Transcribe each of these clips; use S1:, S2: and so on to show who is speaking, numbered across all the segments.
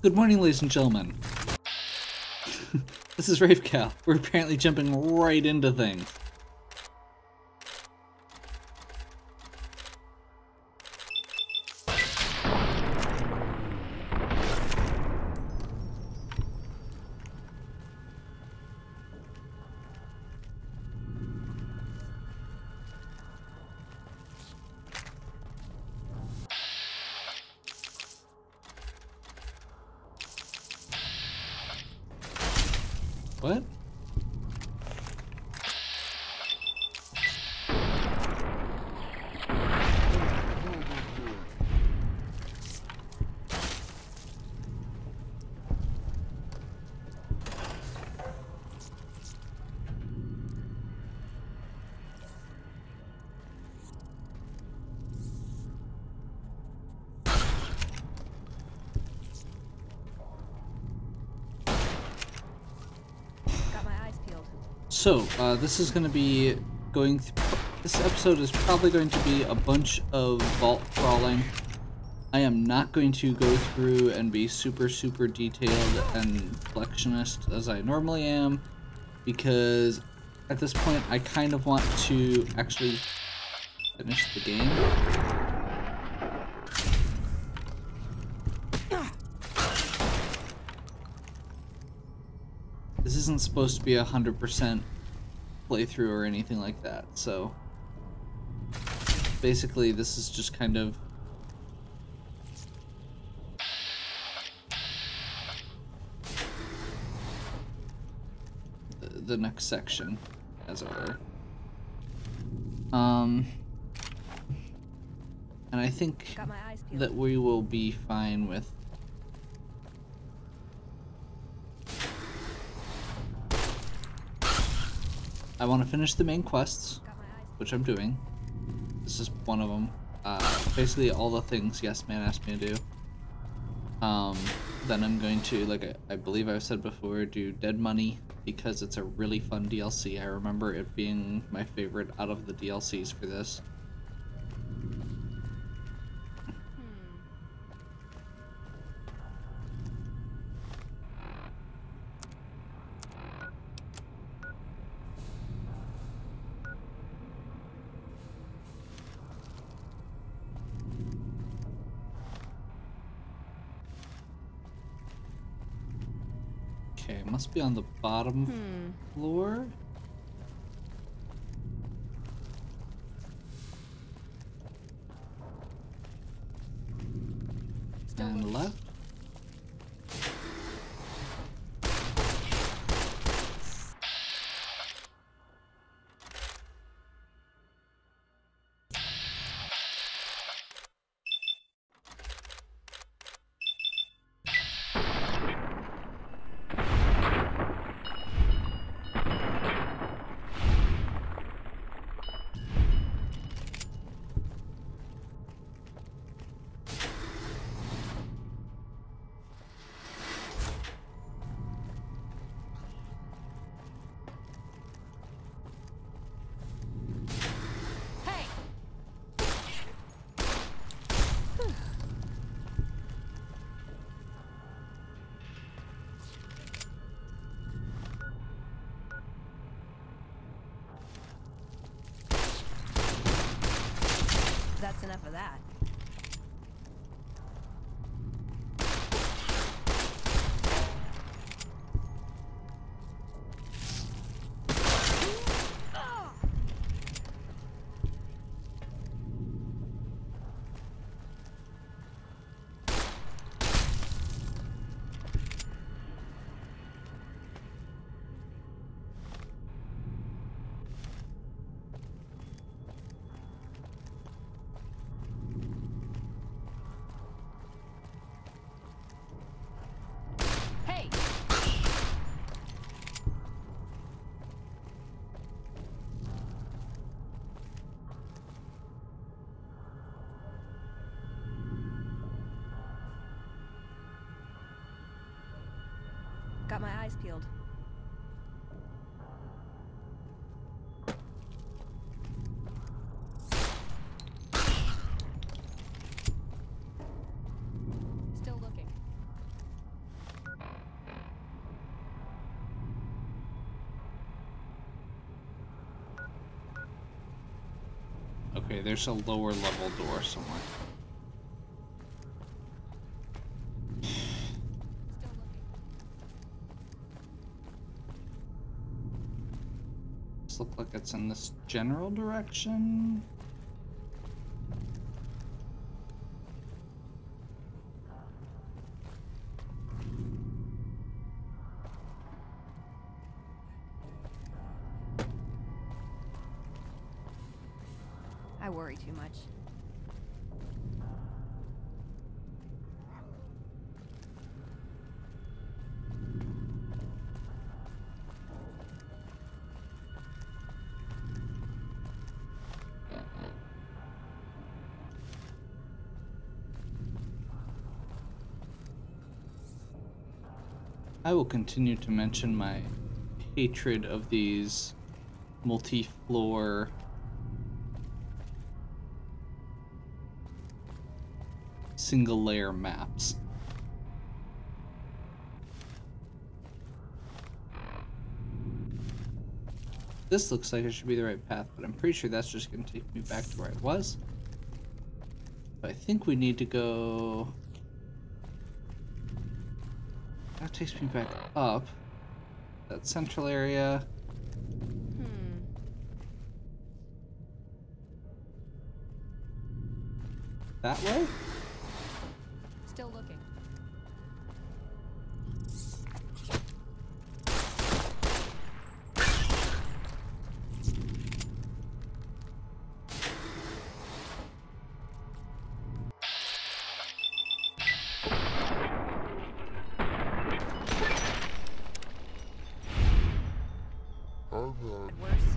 S1: Good morning, ladies and gentlemen. This is Rave Cow. We're apparently jumping right into things. What? So, this is going to be going this episode is probably going to be a bunch of vault crawling. I am not going to go through and be super detailed and collectionist as I normally am, because at this point I kind of want to actually finish the game. This isn't supposed to be 100% playthrough or anything like that, so basically this is just kind of the next section, as it were. And I think that we will be fine with I want to finish the main quests, which I'm doing. This is one of them. Basically all the things Yes Man asked me to do. Then I'm going to, like I believe I've said before, do Dead Money, because it's a really fun DLC. I remember it being my favorite out of the DLCs for this. Okay, it must be on the bottom floor. And left.
S2: That's enough of that. Got my eyes peeled. Still looking.
S1: Okay, there's a lower level door somewhere.
S2: Still looking.
S1: This looks like it's in this general direction.
S2: I worry too much.
S1: I will continue to mention my hatred of these multi-floor single layer maps. This looks like it should be the right path, but I'm pretty sure that's just going to take me back to where I was. But I think we need to go... That takes me back up. That central area. That way?
S2: Still looking. Had worse.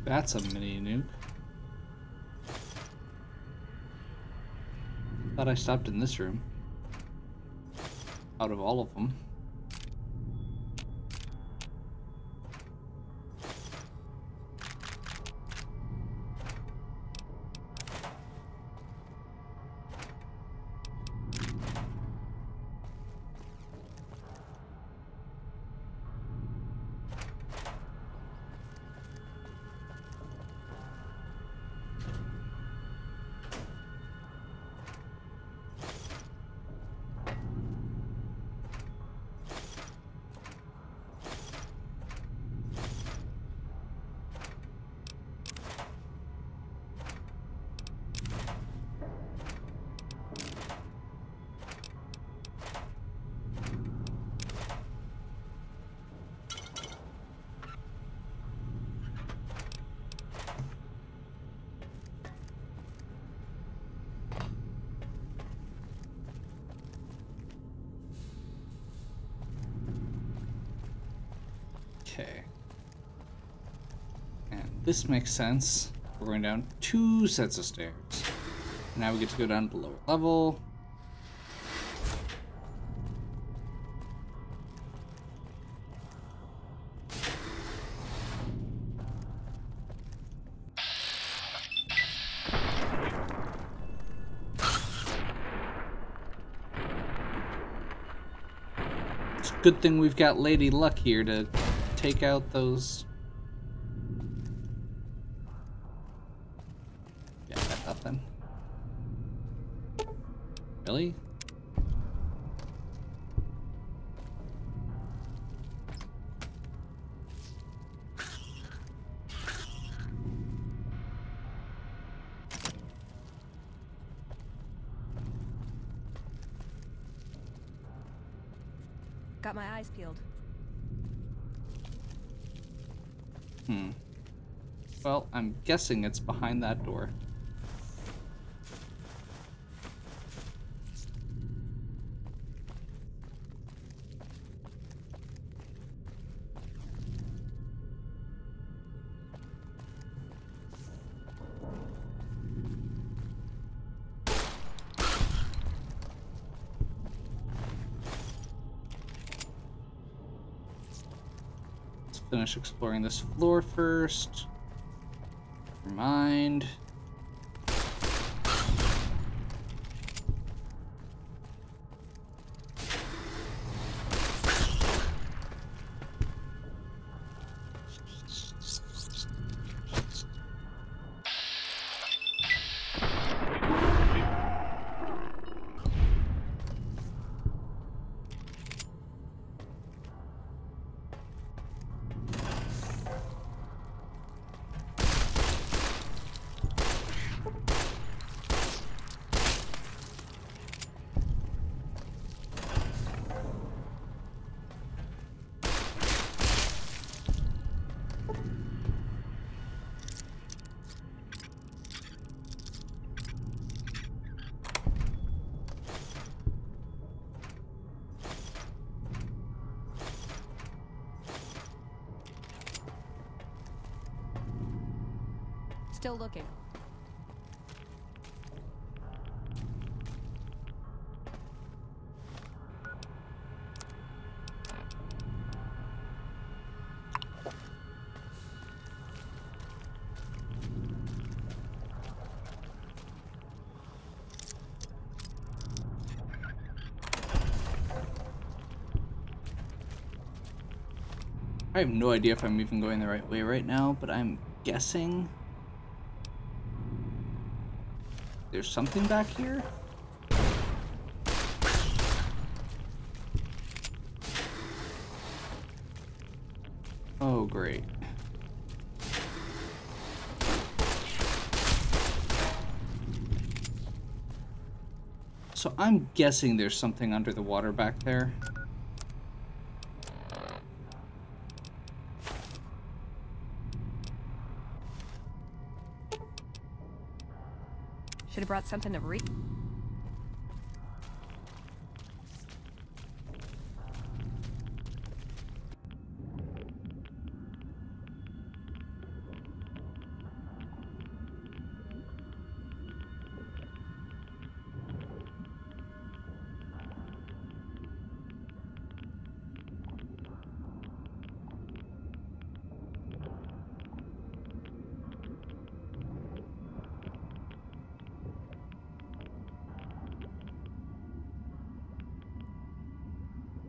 S1: That's a mini nuke. Thought I stopped in this room. Out of all of them. Okay. And this makes sense. We're going down 2 sets of stairs. Now we get to go down to the lower level. It's a good thing we've got Lady Luck here to take out those. Yeah, got nothing. Really?
S2: Got my eyes peeled.
S1: Well, I'm guessing it's behind that door. finish exploring this floor first. Never mind.
S2: Still looking.
S1: I have no idea if I'm even going the right way right now, but I'm guessing there's something back here? Oh, great. So I'm guessing there's something under the water back there.
S2: Should have brought something to read.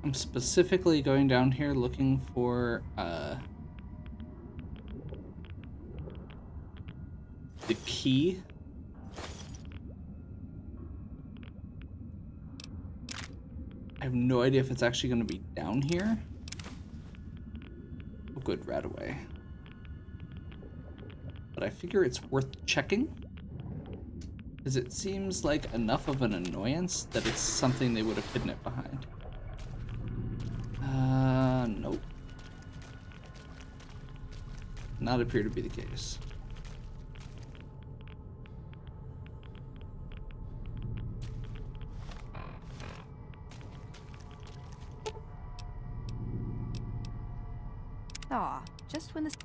S1: I'm specifically going down here looking for the key. I have no idea if it's actually going to be down here. Oh, good, right away. But I figure it's worth checking, because it seems like enough of an annoyance that it's something they would have hidden it behind. Nope. Not appear to be the case.
S2: Aw, just when the...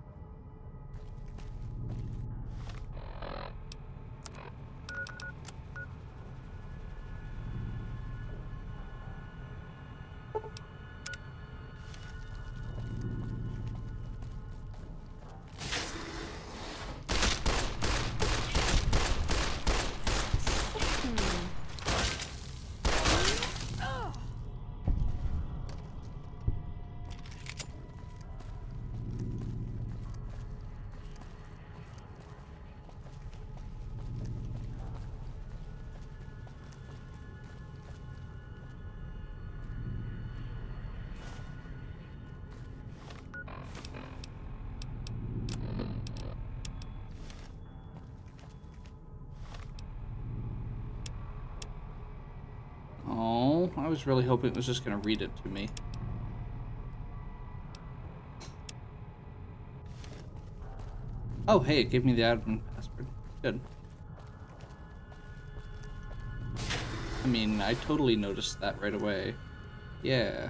S1: Oh, I was really hoping it was just going to read it to me. Oh, hey, it gave me the admin password. Good. I mean, I totally noticed that right away. Yeah.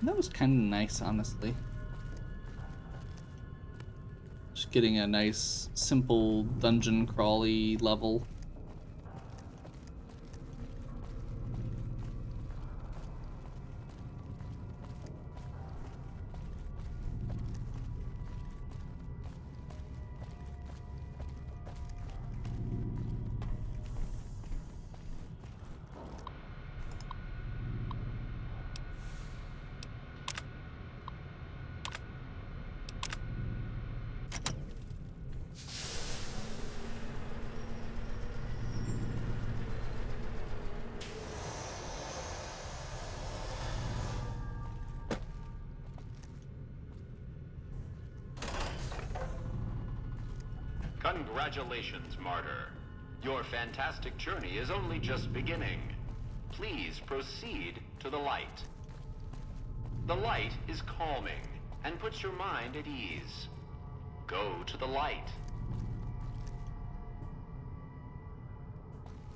S1: That was kind of nice, honestly. Just getting a nice, simple dungeon crawly level.
S3: Congratulations, Martyr. Your fantastic journey is only just beginning. Please proceed to the light. The light is calming and puts your mind at ease. Go to the light.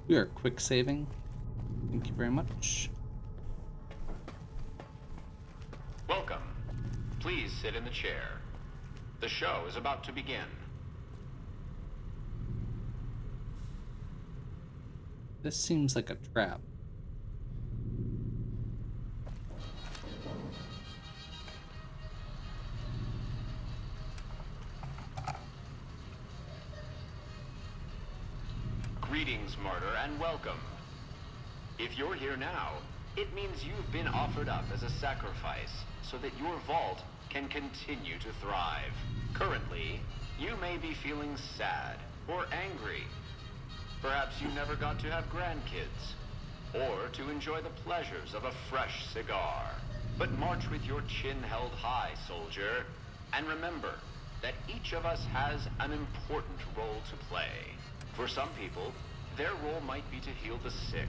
S1: We are quick saving. Thank you very much.
S3: Welcome. Please sit in the chair. The show is about to begin.
S1: This seems like a trap.
S3: Greetings, Martyr, and welcome. If you're here now, it means you've been offered up as a sacrifice so that your vault can continue to thrive. Currently, you may be feeling sad or angry. Perhaps you never got to have grandkids, or to enjoy the pleasures of a fresh cigar. But march with your chin held high, soldier, and remember that each of us has an important role to play. For some people, their role might be to heal the sick.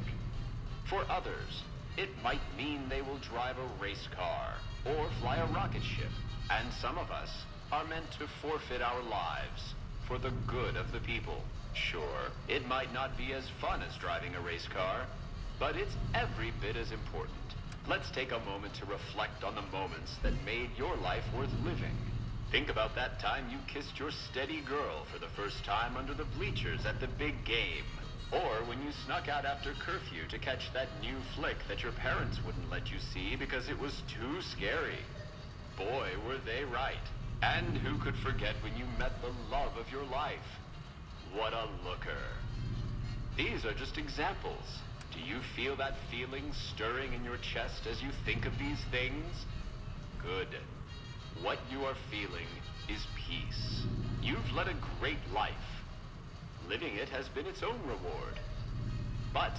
S3: For others, it might mean they will drive a race car or fly a rocket ship. And some of us are meant to forfeit our lives for the good of the people. Sure, it might not be as fun as driving a race car, but it's every bit as important. Let's take a moment to reflect on the moments that made your life worth living. Think about that time you kissed your steady girl for the first time under the bleachers at the big game. Or when you snuck out after curfew to catch that new flick that your parents wouldn't let you see because it was too scary. Boy, were they right. And who could forget when you met the love of your life? What a looker. These are just examples. Do you feel that feeling stirring in your chest as you think of these things? Good. What you are feeling is peace. You've led a great life. Living it has been its own reward. But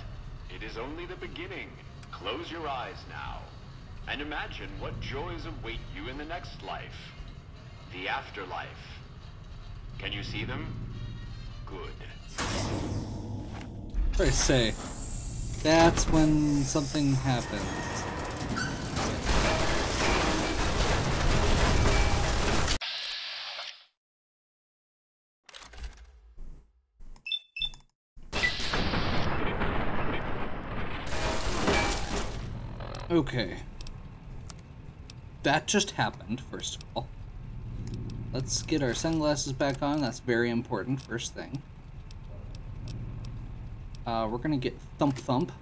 S3: it is only the beginning. Close your eyes now, and imagine what joys await you in the next life. The afterlife. Can you see them? Good.
S1: I say, that's when something happens. Okay. That just happened, first of all. Let's get our sunglasses back on. That's very important, first thing. We're gonna get Thump Thump.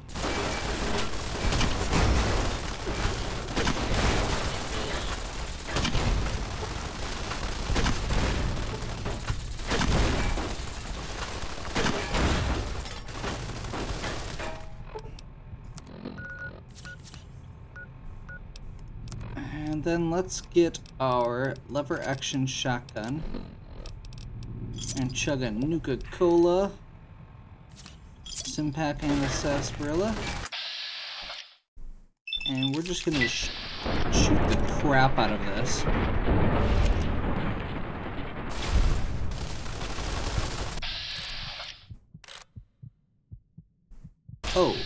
S1: And then let's get our lever action shotgun and chug a Nuka-Cola, Simpak and a sarsaparilla, and we're just gonna shoot the crap out of this. Oh,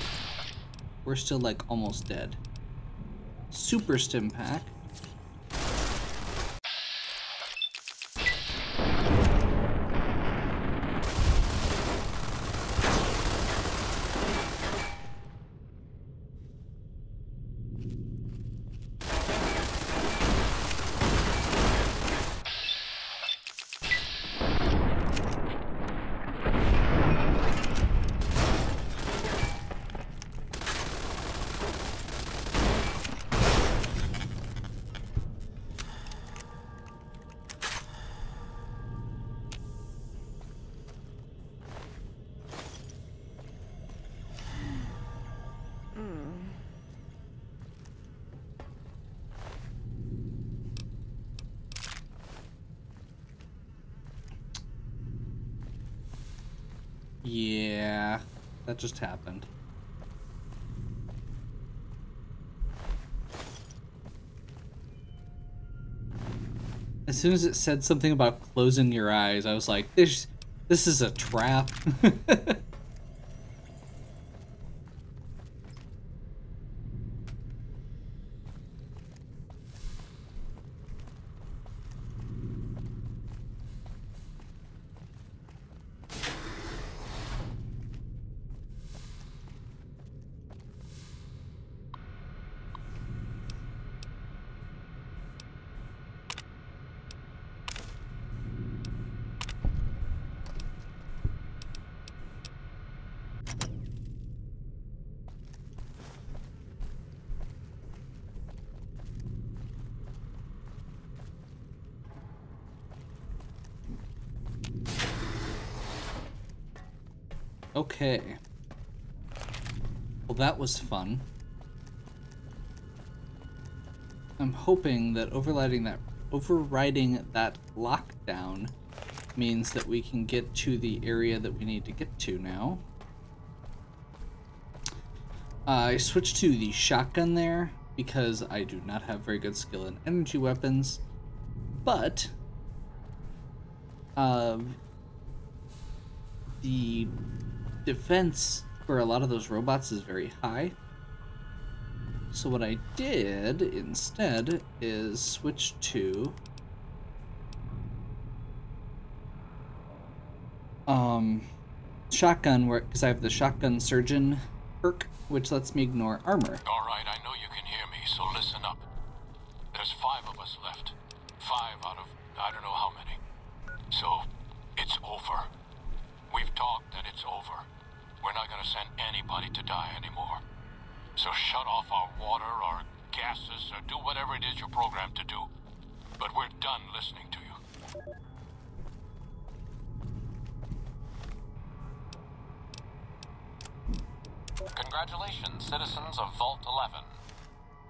S1: we're still like almost dead. Super Stimpak. Yeah, that just happened. As soon as it said something about closing your eyes, I was like, this is a trap. Okay. Well, that was fun. I'm hoping that overriding that lockdown means that we can get to the area that we need to get to now. I switched to the shotgun there because I do not have very good skill in energy weapons, but the defense for a lot of those robots is very high. So what I did instead is switch to shotgun, because I have the shotgun surgeon perk, which lets me ignore armor.
S4: All right, I know you can hear me, so listen up. There's 5 of us left. 5 out of I don't know how many. So it's over. We've talked and it's over. We're not gonna send anybody to die anymore. So shut off our water, our gases, or do whatever it is you're programmed to do. But we're done listening to you.
S5: Congratulations, citizens of Vault 11.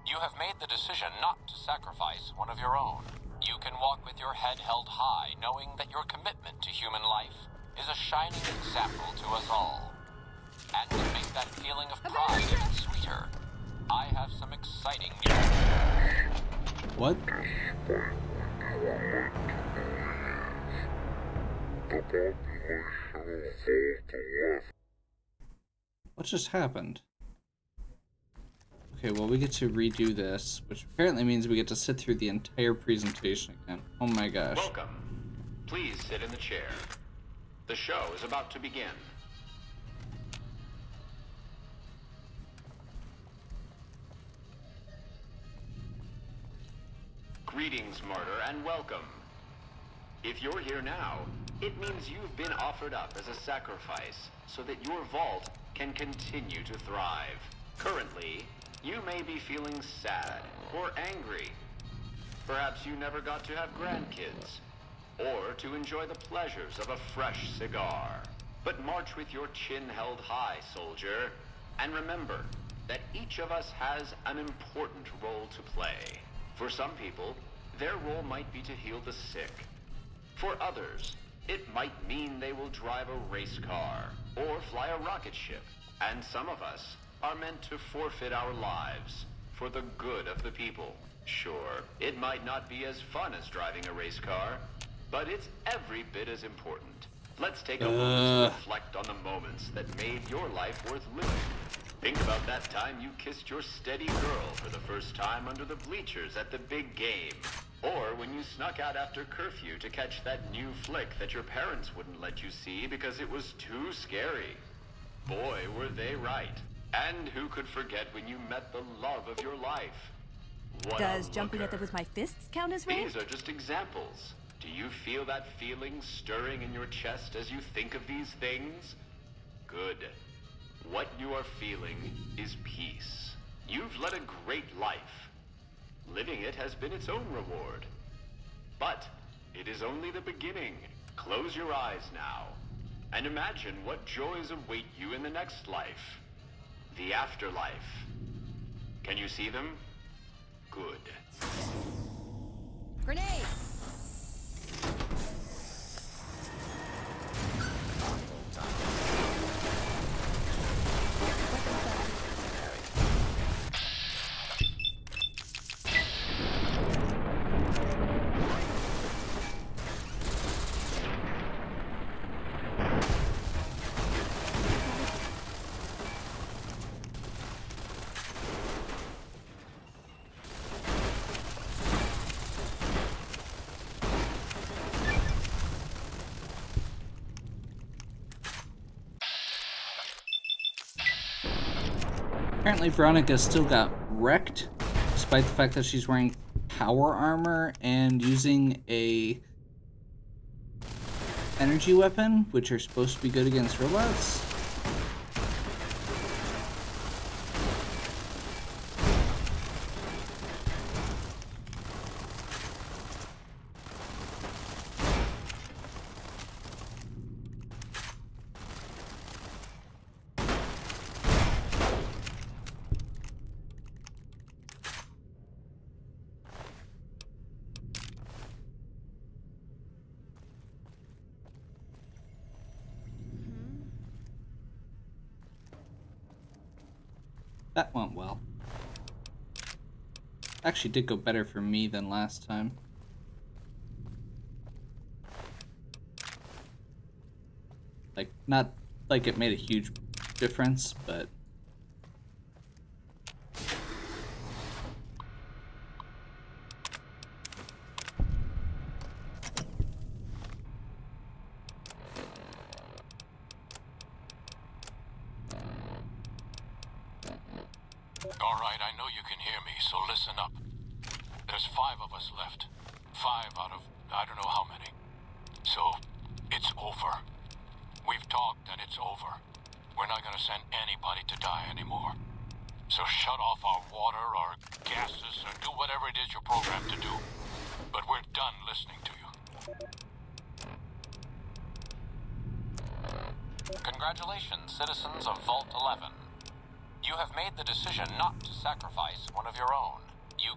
S5: You have made the decision not to sacrifice one of your own. You can walk with your head held high, knowing that your commitment to human life is a shining example to us all. And to make that feeling of pride even sweeter, I have some exciting news.
S1: What? What just happened? Okay, well, we get to redo this, which apparently means we get to sit through the entire presentation again. Oh my gosh.
S3: Welcome. Please sit in the chair. The show is about to begin. Greetings, martyr, and welcome. If you're here now, it means you've been offered up as a sacrifice so that your vault can continue to thrive. Currently, you may be feeling sad or angry. Perhaps you never got to have grandkids, or to enjoy the pleasures of a fresh cigar. But march with your chin held high, soldier, and remember that each of us has an important role to play. For some people, their role might be to heal the sick. For others, it might mean they will drive a race car or fly a rocket ship. And some of us are meant to forfeit our lives for the good of the people. Sure, it might not be as fun as driving a race car, but it's every bit as important. Let's take a moment to reflect on the moments that made your life worth living. Think about that time you kissed your steady girl for the first time under the bleachers at the big game. Or when you snuck out after curfew to catch that new flick that your parents wouldn't let you see because it was too scary. Boy, were they right. And who could forget when you met the love of your life? What
S2: Does jumping at them with my fists count as rape?
S3: These are just examples. Do you feel that feeling stirring in your chest as you think of these things? Good. What you are feeling is peace. You've led a great life. Living it has been its own reward. But it is only the beginning. Close your eyes now, and imagine what joys await you in the next life. The afterlife. Can you see them? Good.
S2: Grenade!
S1: Apparently Veronica still got wrecked, despite the fact that she's wearing power armor and using a energy weapon, which are supposed to be good against robots. That went well. Actually did go better for me than last time. Like, not like it made a huge difference, but...
S4: Alright, I know you can hear me, so listen up. There's 5 of us left. 5 out of I don't know how many. So, it's over. We've talked and it's over. We're not gonna send anybody to die anymore. So shut off our water, our gases, or do whatever it is you're programmed to do. But we're done listening to you.
S5: Congratulations, citizens of Vault 11. You have made the decision not to sacrifice one of your own. You...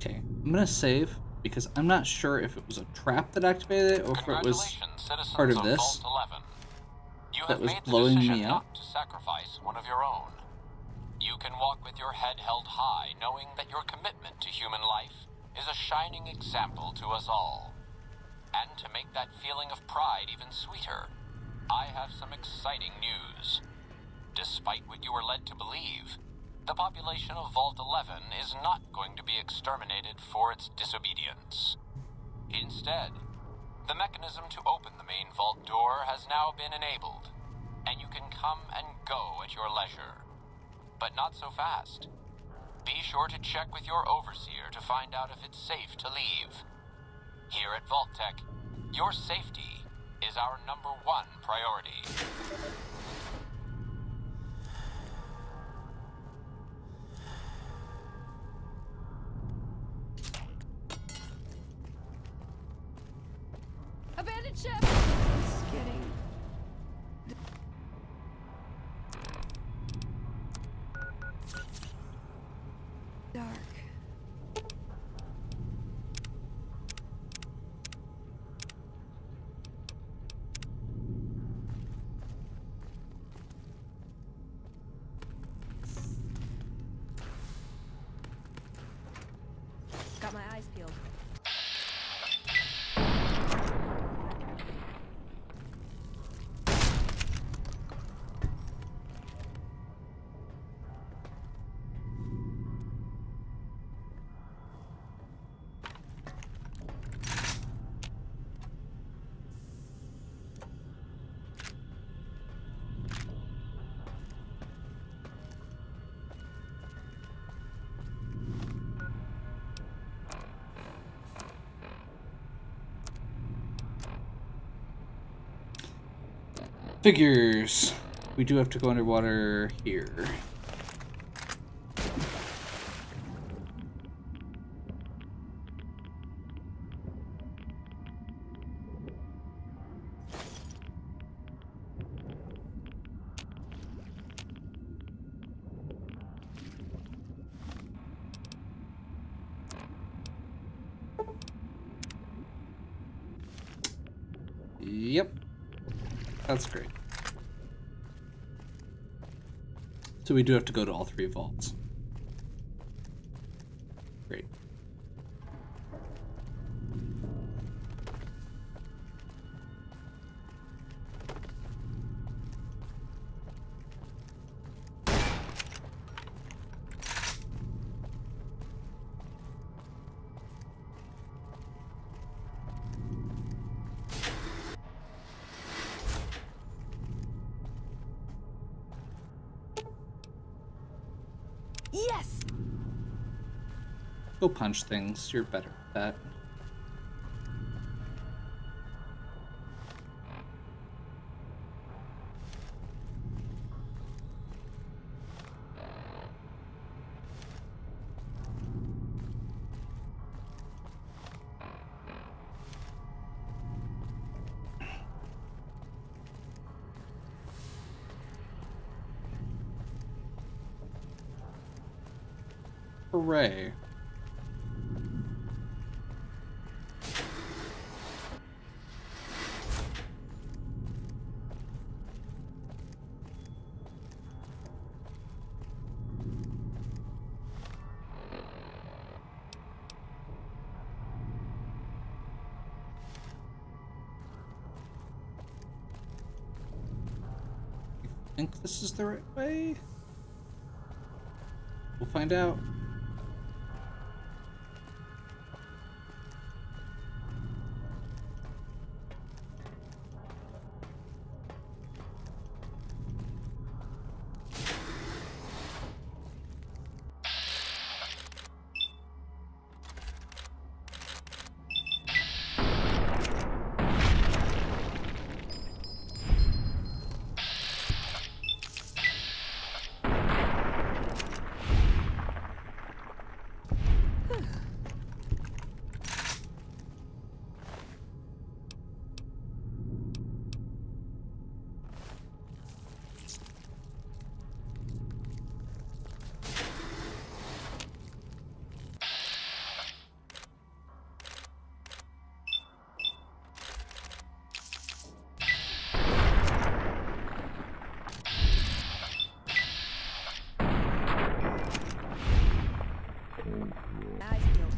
S1: Okay, I'm gonna save, because I'm not sure if it was a trap that activated it, or if it was part of this that was blowing me up.
S5: Not to sacrifice one of your own. You can walk with your head held high, knowing that your commitment to human life is a shining example to us all. And to make that feeling of pride even sweeter, I have some exciting news. Despite what you were led to believe, the population of Vault 11 is not going to be exterminated for its disobedience. Instead, the mechanism to open the main vault door has now been enabled, and you can come and go at your leisure. But not so fast. Be sure to check with your overseer to find out if it's safe to leave. Here at Vault-Tec, your safety is our #1 priority.
S2: Abandoned ship! Just kidding. Dark. Got my eyes peeled.
S1: Figures. We do have to go underwater here. Yep. That's great. So we do have to go to all 3 vaults.
S2: Yes!
S1: Go punch things. You're better at that. Hooray. I think this is the right way. We'll find out.
S2: Eyes peeled.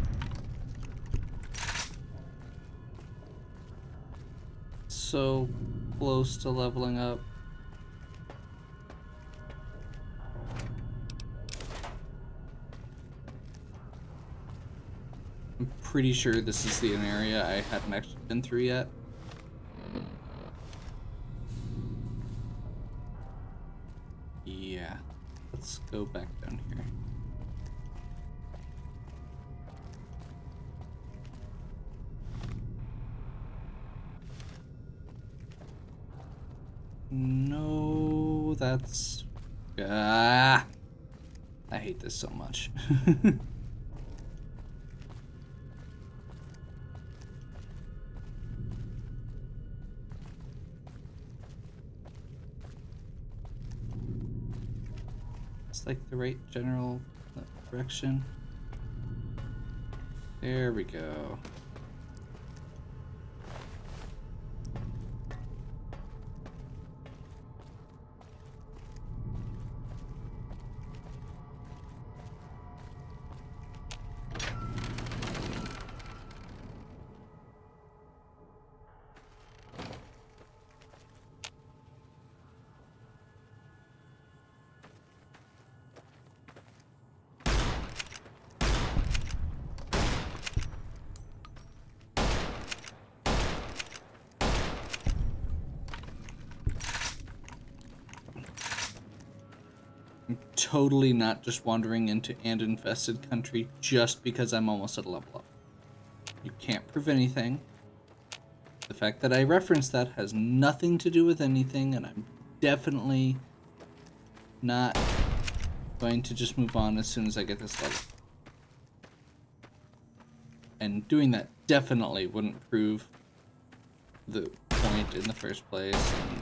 S1: So close to leveling up. I'm pretty sure this is an area I hadn't actually been through yet. Yeah, let's go back down here. No, that's... Ah! I hate this so much. It's like the right general direction. There we go. Totally not just wandering into an infested country just because I'm almost at a level up. You can't prove anything. The fact that I referenced that has nothing to do with anything, and I'm definitely not going to just move on as soon as I get this level. And doing that definitely wouldn't prove the point in the first place. And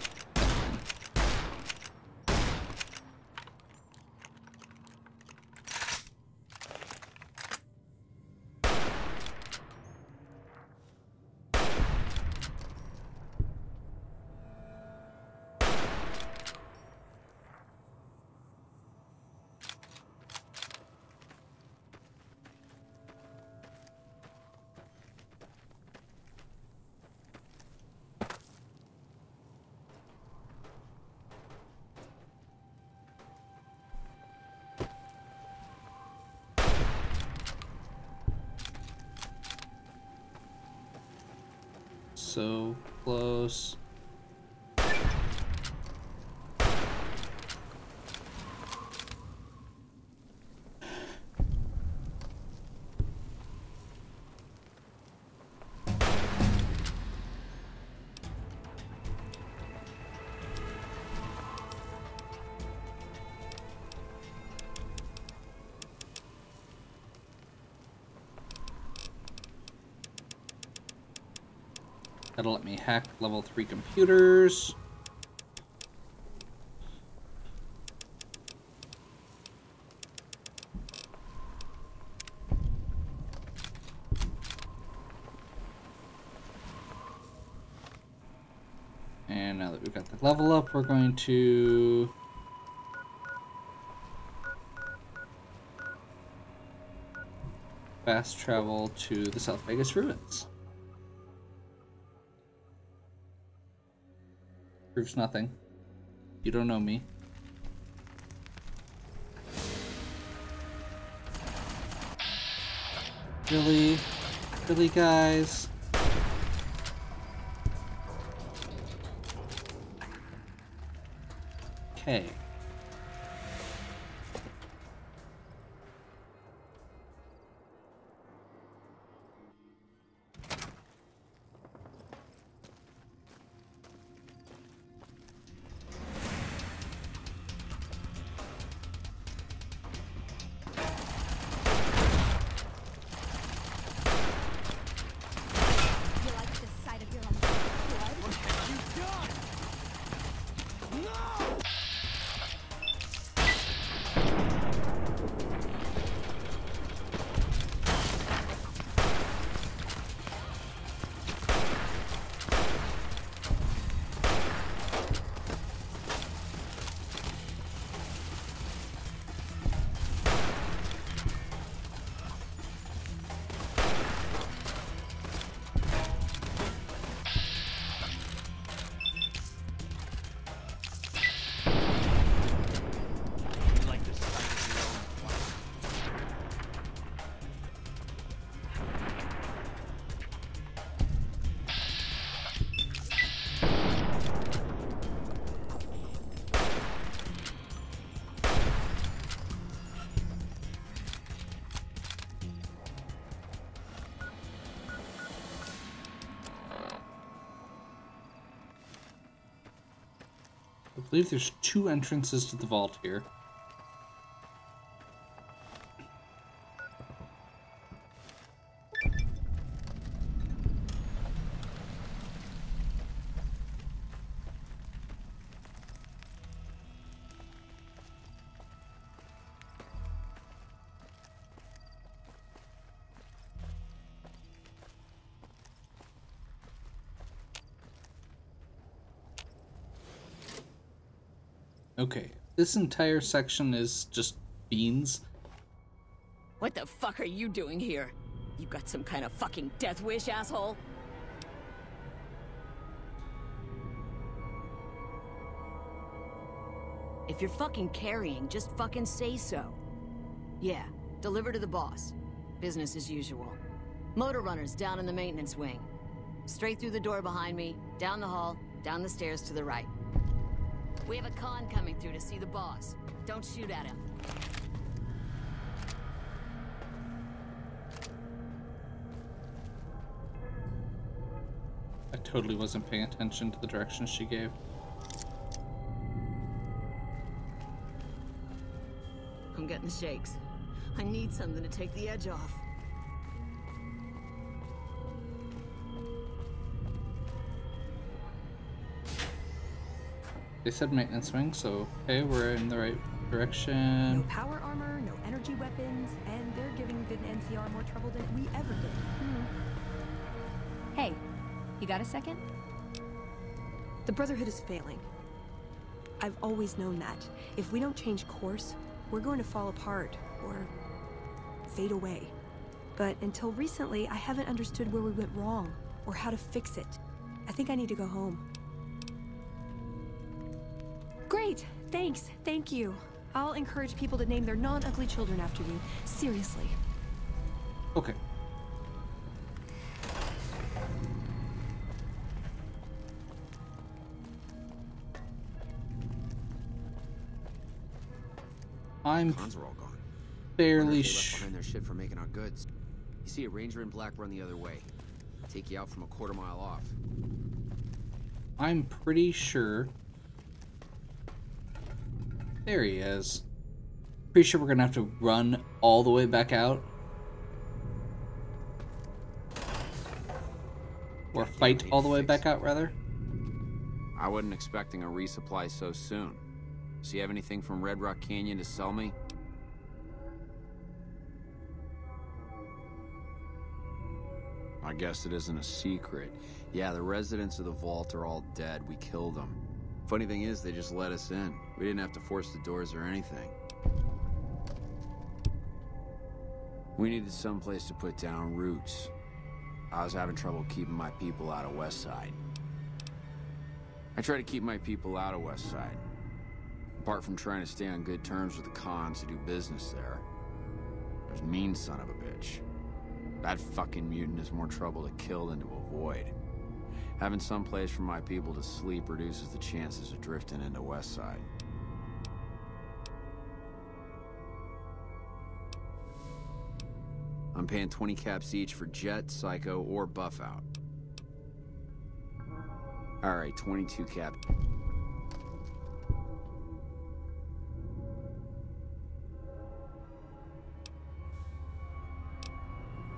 S1: so close. That'll let me hack level 3 computers. And now that we've got the level up, we're going to fast travel to the South Vegas ruins. Proves nothing. You don't know me. Really? Really, guys? Okay.
S2: You like the sight of your own blood?
S6: What have you done? No! You like the sight of your own blood?
S1: I believe there's 2 entrances to the vault here. Okay, this entire section is just beans.
S7: What the fuck are you doing here? You got some kind of fucking death wish, asshole? If you're fucking carrying, just fucking say so. Yeah, deliver to the boss. Business as usual. Motor runners down in the maintenance wing. Straight through the door behind me, down the hall, down the stairs to the right. We have a con coming through to see the boss. Don't shoot at him.
S1: I totally wasn't paying attention to the directions she gave.
S7: I'm getting the shakes. I need something to take the edge off.
S1: They said maintenance wing, so okay, we're in the right
S8: No
S1: direction.
S8: power armor, no energy weapons, and they're giving Vid and NCR more trouble than we ever did.
S2: Hey, you got a second?
S8: The Brotherhood is failing. I've always known that. If we don't change course, we're going to fall apart, or fade away. But until recently, I haven't understood where we went wrong, or how to fix it. I think I need to go home. Great! Thanks! Thank you! I'll encourage people to name their non-ugly children after you. Seriously.
S1: Okay. I'm
S6: Cons are all gone.
S1: fairly
S6: Wonder if they left
S1: sure.
S6: behind their shit for making our goods. You see a ranger in black run the other way. Take you out from a quarter mile off.
S1: I'm pretty sure. There he is. Pretty sure we're gonna have to run all the way back out. Or fight all the way back out, rather.
S6: I wasn't expecting a resupply so soon. So you have anything from Red Rock Canyon to sell me? I guess it isn't a secret. Yeah, the residents of the vault are all dead. We killed them. Funny thing is, they just let us in. We didn't have to force the doors or anything. We needed someplace to put down roots. I was having trouble keeping my people out of Westside. I try to keep my people out of Westside. Apart from trying to stay on good terms with the cons who do business there. There's mean son of a bitch. That fucking mutant is more trouble to kill than to avoid. Having some place for my people to sleep reduces the chances of drifting into Westside. I'm paying 20 caps each for Jet, Psycho, or Buff Out. Alright, 22 cap.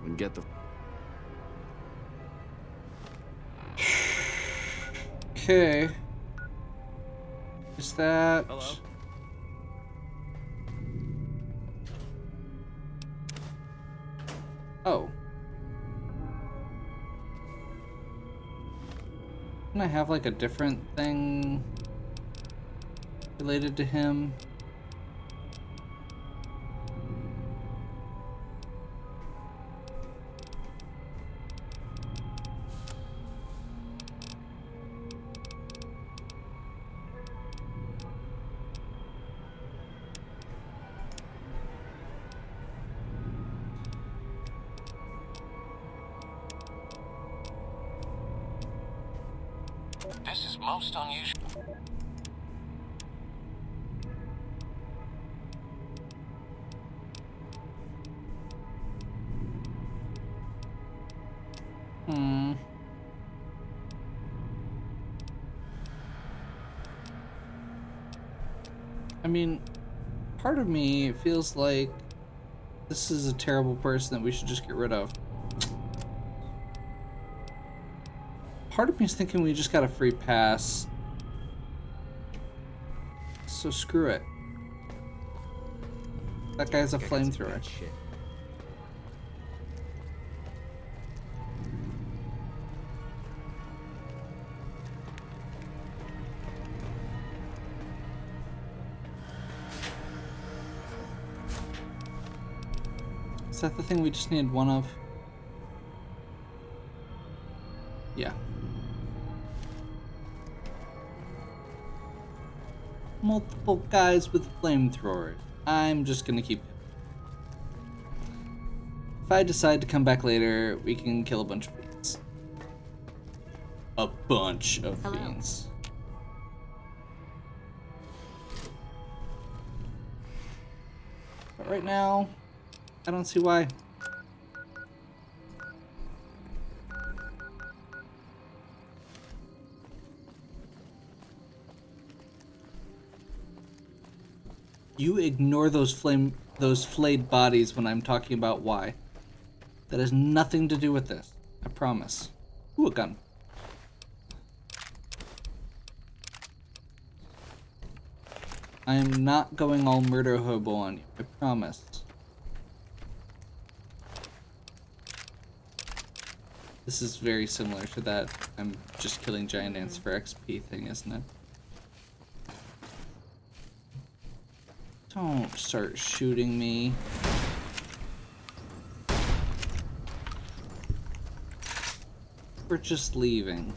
S6: We can get the...
S1: Okay. Is that...
S9: Hello?
S1: Oh. Can I have like a different thing related to him?
S5: This is most unusual.
S1: I mean, part of me feels like this is a terrible person that we should just get rid of. Part of me is thinking we just got a free pass. So screw it. That guy's a flamethrower. Is that the thing we just needed one of? Yeah. Multiple guys with flamethrowers. I'm just gonna keep... If I decide to come back later, we can kill a bunch of fiends. A bunch of fiends. But right now, I don't see why. You ignore those flayed bodies when I'm talking about why. That has nothing to do with this. I promise. Ooh, a gun. I am not going all murder hobo on you. I promise. This is very similar to that I'm just killing giant ants for XP thing, isn't it? Don't start shooting me. We're just leaving.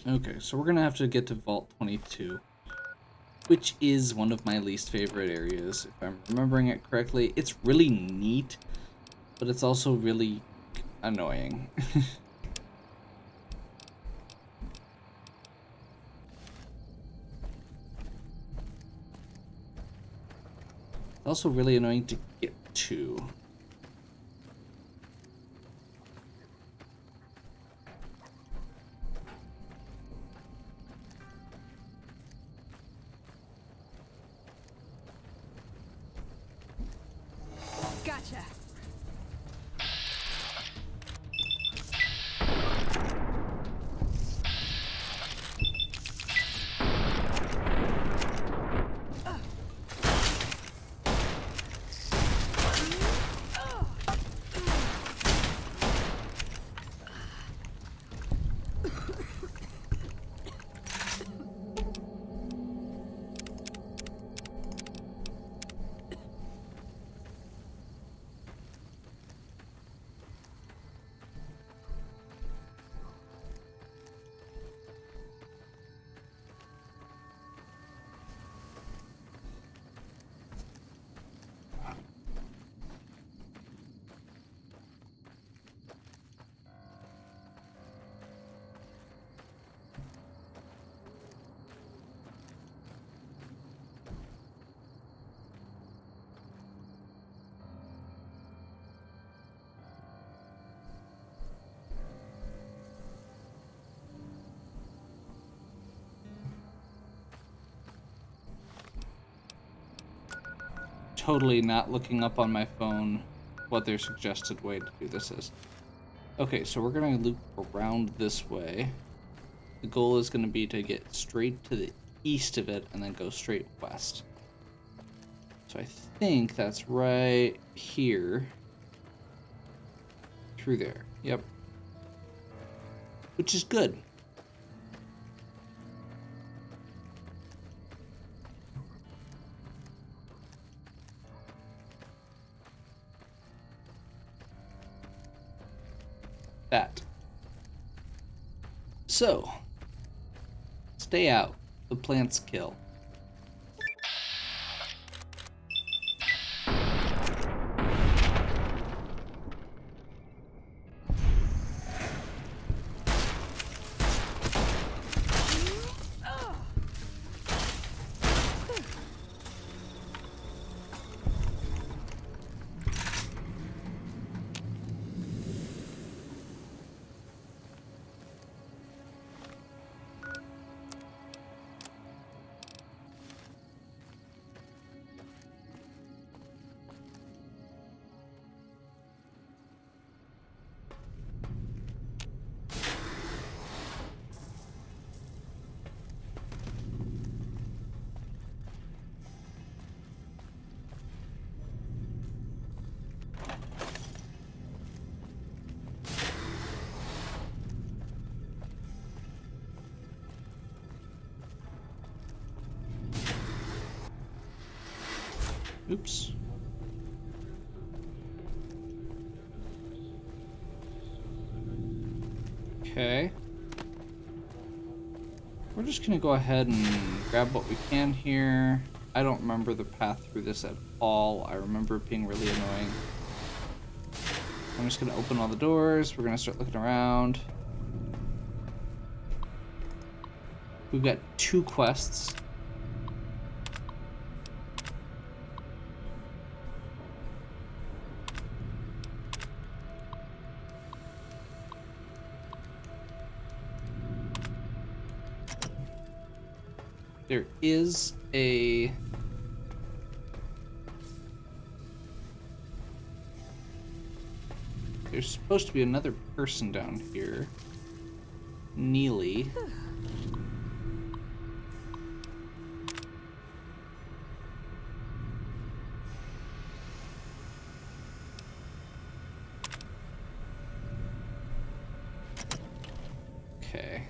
S1: Okay, so we're gonna have to get to Vault 22, which is one of my least favorite areas, if I'm remembering it correctly. It's really neat, but it's also really annoying. Also really annoying to get to.
S2: Gotcha.
S1: Totally not looking up on my phone what their suggested way to do this is. Okay, so we're gonna loop around this way. The goal is gonna be to get straight to the east of it and then go straight west. So I think that's right here. Through there, yep. Which is good. That. So, stay out. The plants kill. Oops. Okay. We're just gonna go ahead and grab what we can here. I don't remember the path through this at all. I remember it being really annoying. I'm just gonna open all the doors. We're gonna start looking around. We've got 2 quests. There is a... There's supposed to be another person down here. Neely. Okay.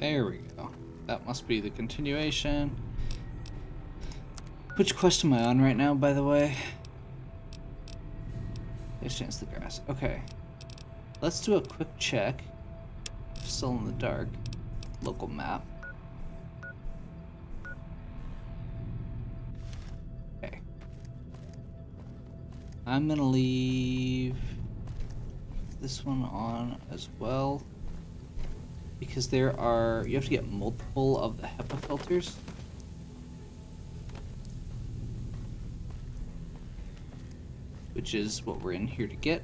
S1: There we go. That must be the continuation. Which quest am I on right now, by the way? There's Chance the Grass. Okay. Let's do a quick check. Still in the dark. Local map. Okay. I'm gonna leave this one on as well. Because there are... You have to get multiple of the HEPA filters. Which is what we're in here to get.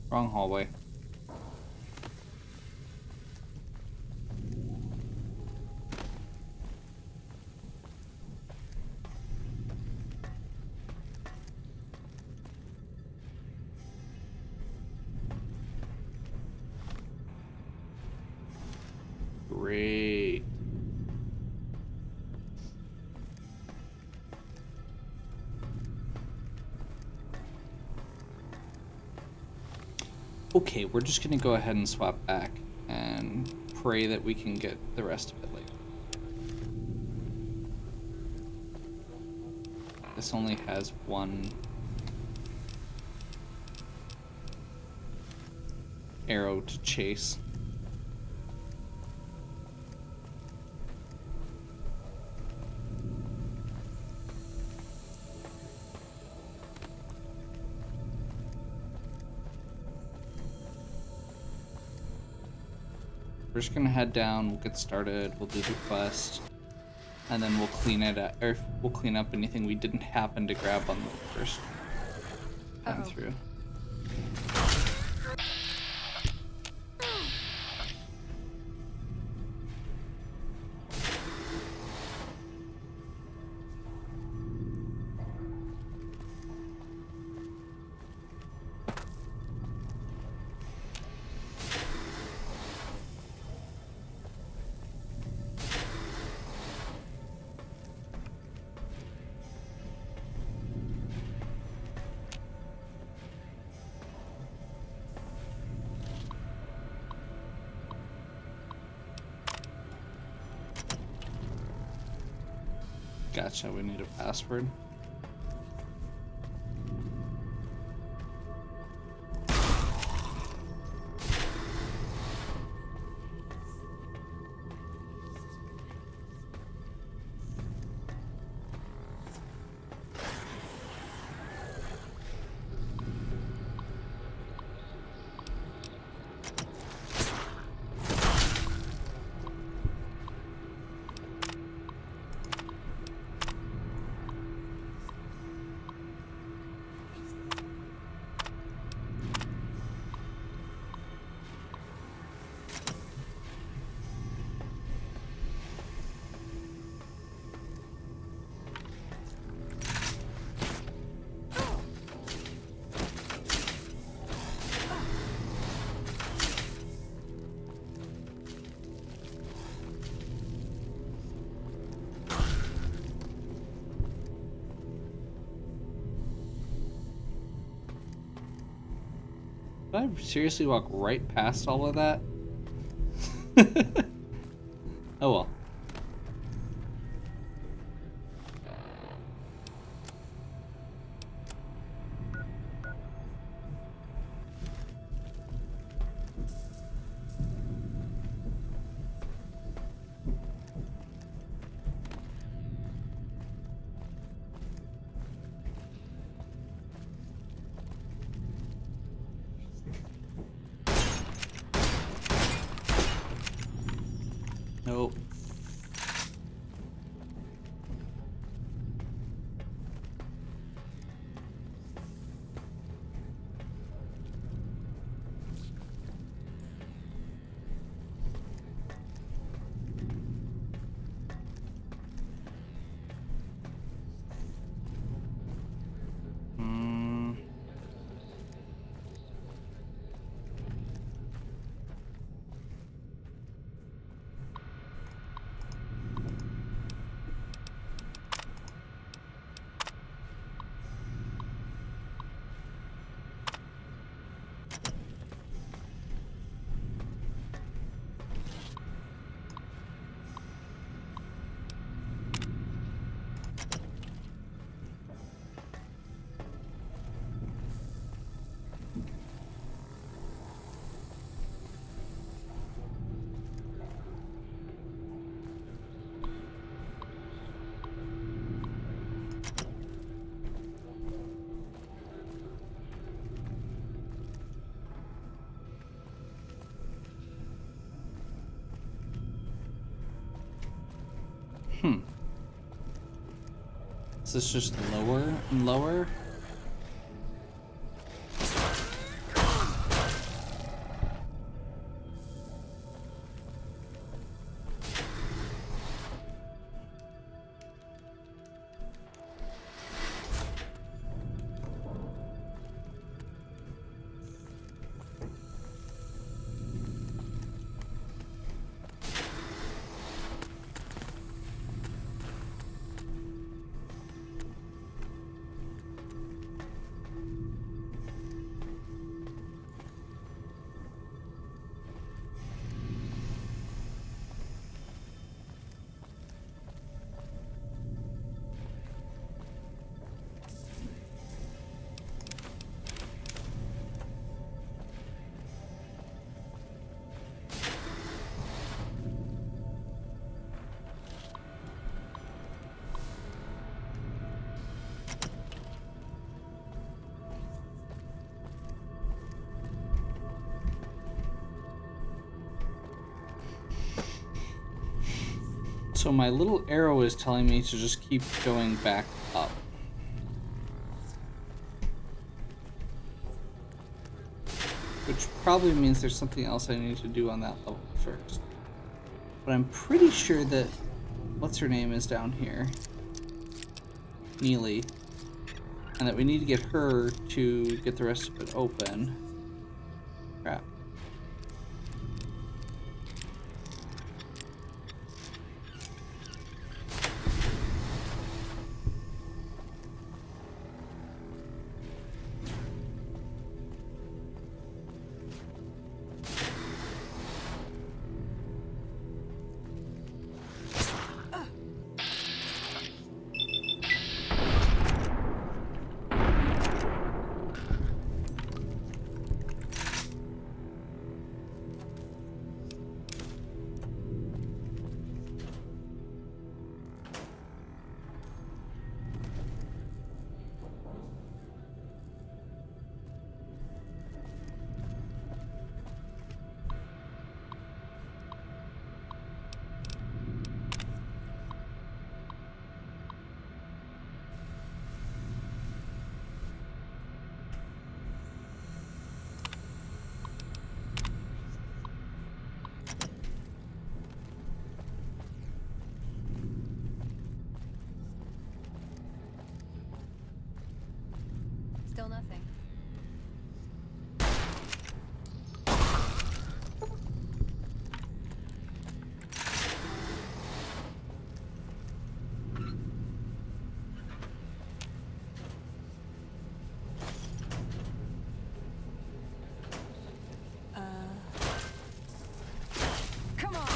S1: Wrong hallway. Great. Okay, we're just gonna go ahead and swap back and pray that we can get the rest of it later. This only has one arrow to chase. We're just gonna head down, we'll get started, we'll do the quest, and then we'll clean it up, or we'll clean up anything we didn't happen to grab on the first time through. Gotcha, we need a password. Did I seriously walk right past all of that? Oh well. Is this just lower and lower? So my little arrow is telling me to just keep going back up. Which probably means there's something else I need to do on that level first. But I'm pretty sure that... what's her name is down here? Neely. And that we need to get her to get the rest of it open. Crap.
S2: Still nothing. Come on.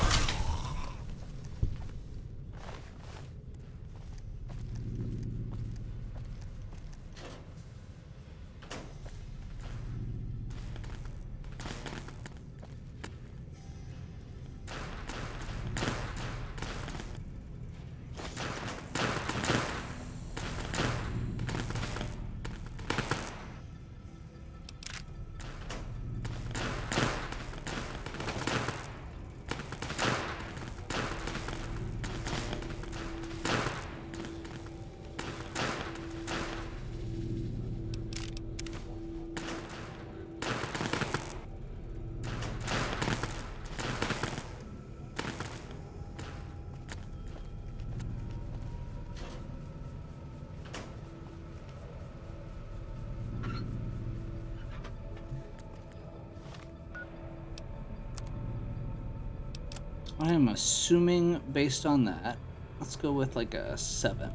S1: I am assuming based on that, let's go with like a 7.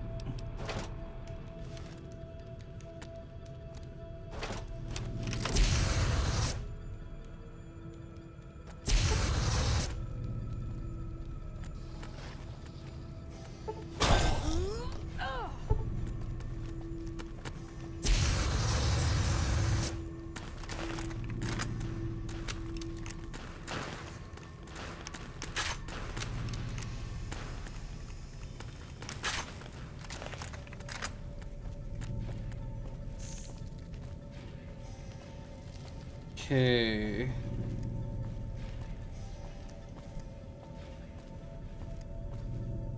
S1: Okay.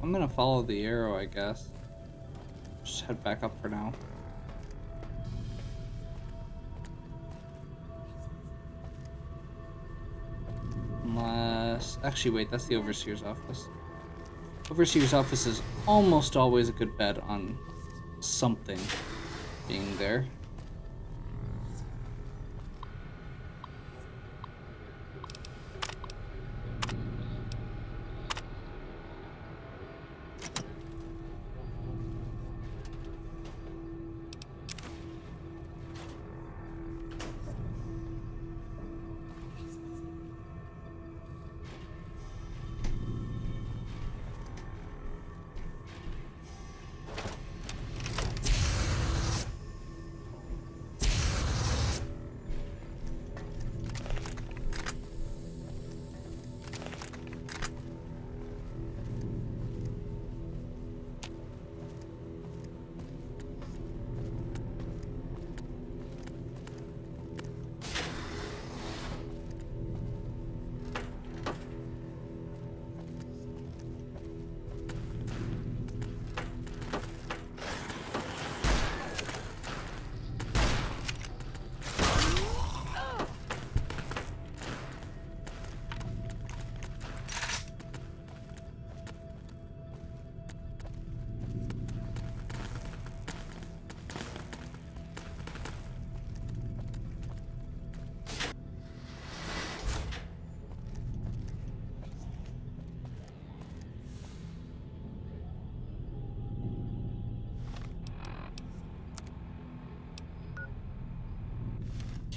S1: I'm gonna follow the arrow, I guess. Just head back up for now. Unless... Actually, wait, that's the Overseer's office. Overseer's office is almost always a good bet on something being there.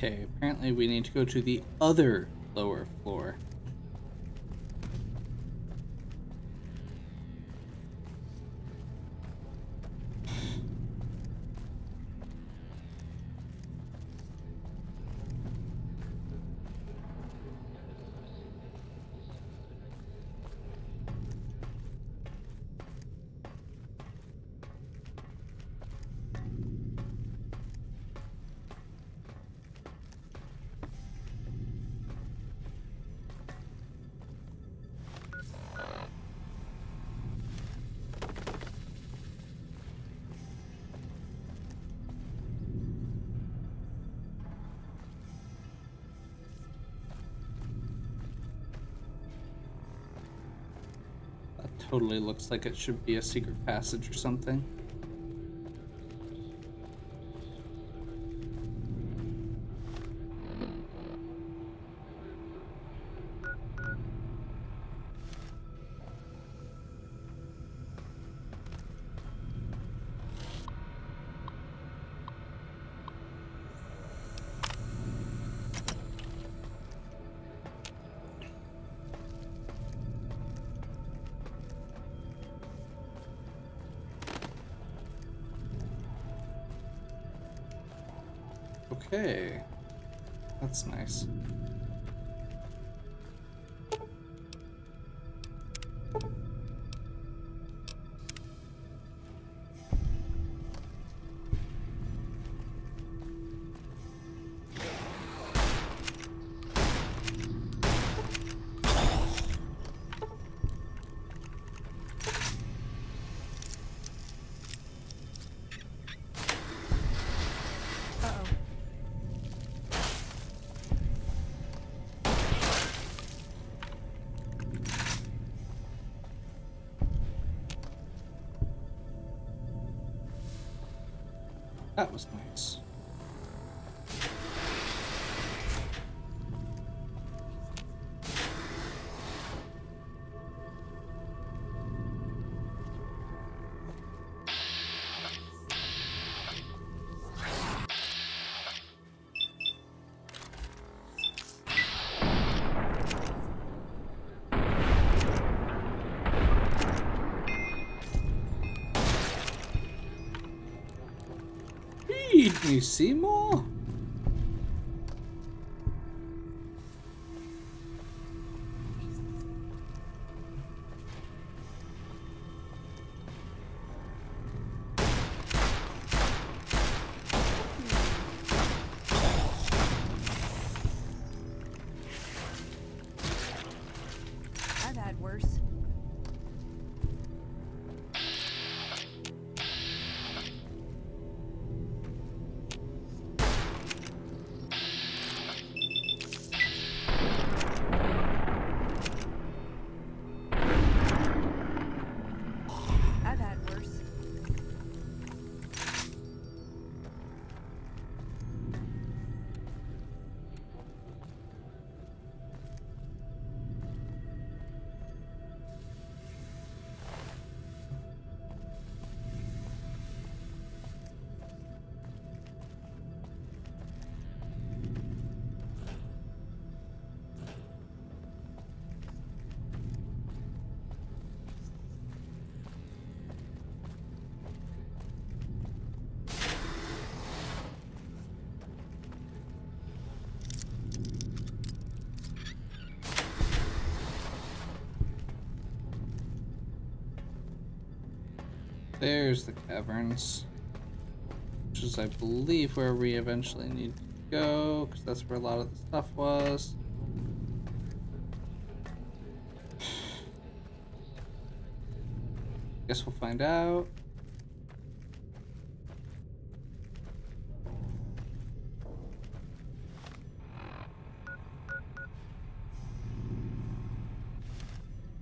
S1: Okay, apparently we need to go to the other lower floor. Totally looks like it should be a secret passage or something. Okay, that's nice. That was nice. You see more?
S8: I've had worse.
S1: there's the caverns, which is, I believe, where we eventually need to go, because that's where a lot of the stuff was. Guess we'll find out.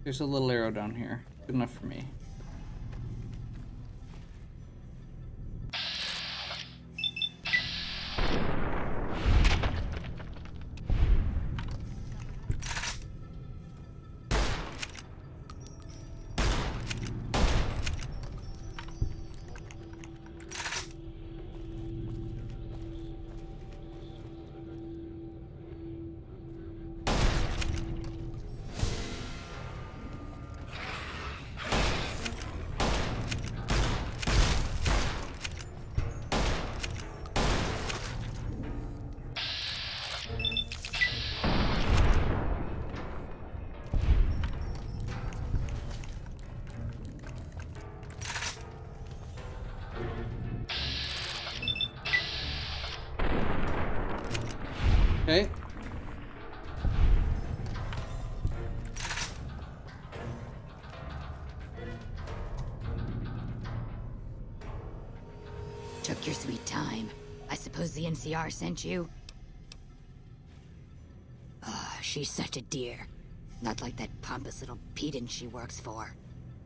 S1: There's a little arrow down here. Good enough for me. Okay.
S9: Took your sweet time. I suppose the NCR sent you? She's such a dear. Not like that pompous little pedant she works for.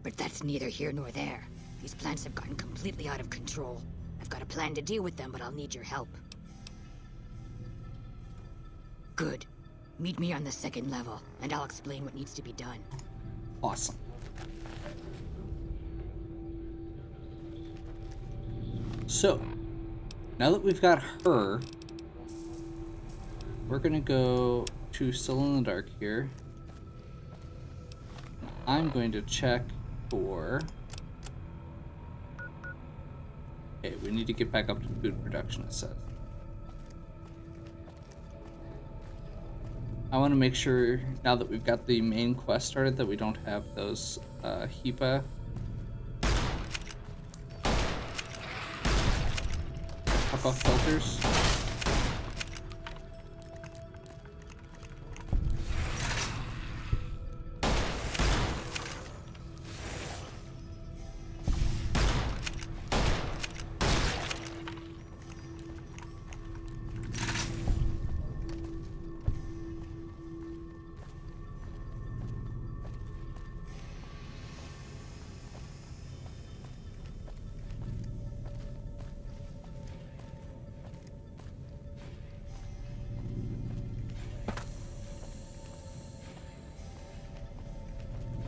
S9: But that's neither here nor there. These plants have gotten completely out of control. I've got a plan to deal with them, but I'll need your help. Good. Meet me on the second level, and I'll explain what needs to be done.
S1: Awesome. So, now that we've got her, we're gonna go to Still in the Dark here. I'm going to check for... Okay, we need to get back up to food production, it says. I want to make sure, now that we've got the main quest started, that we don't have those HEPA pop-off filters.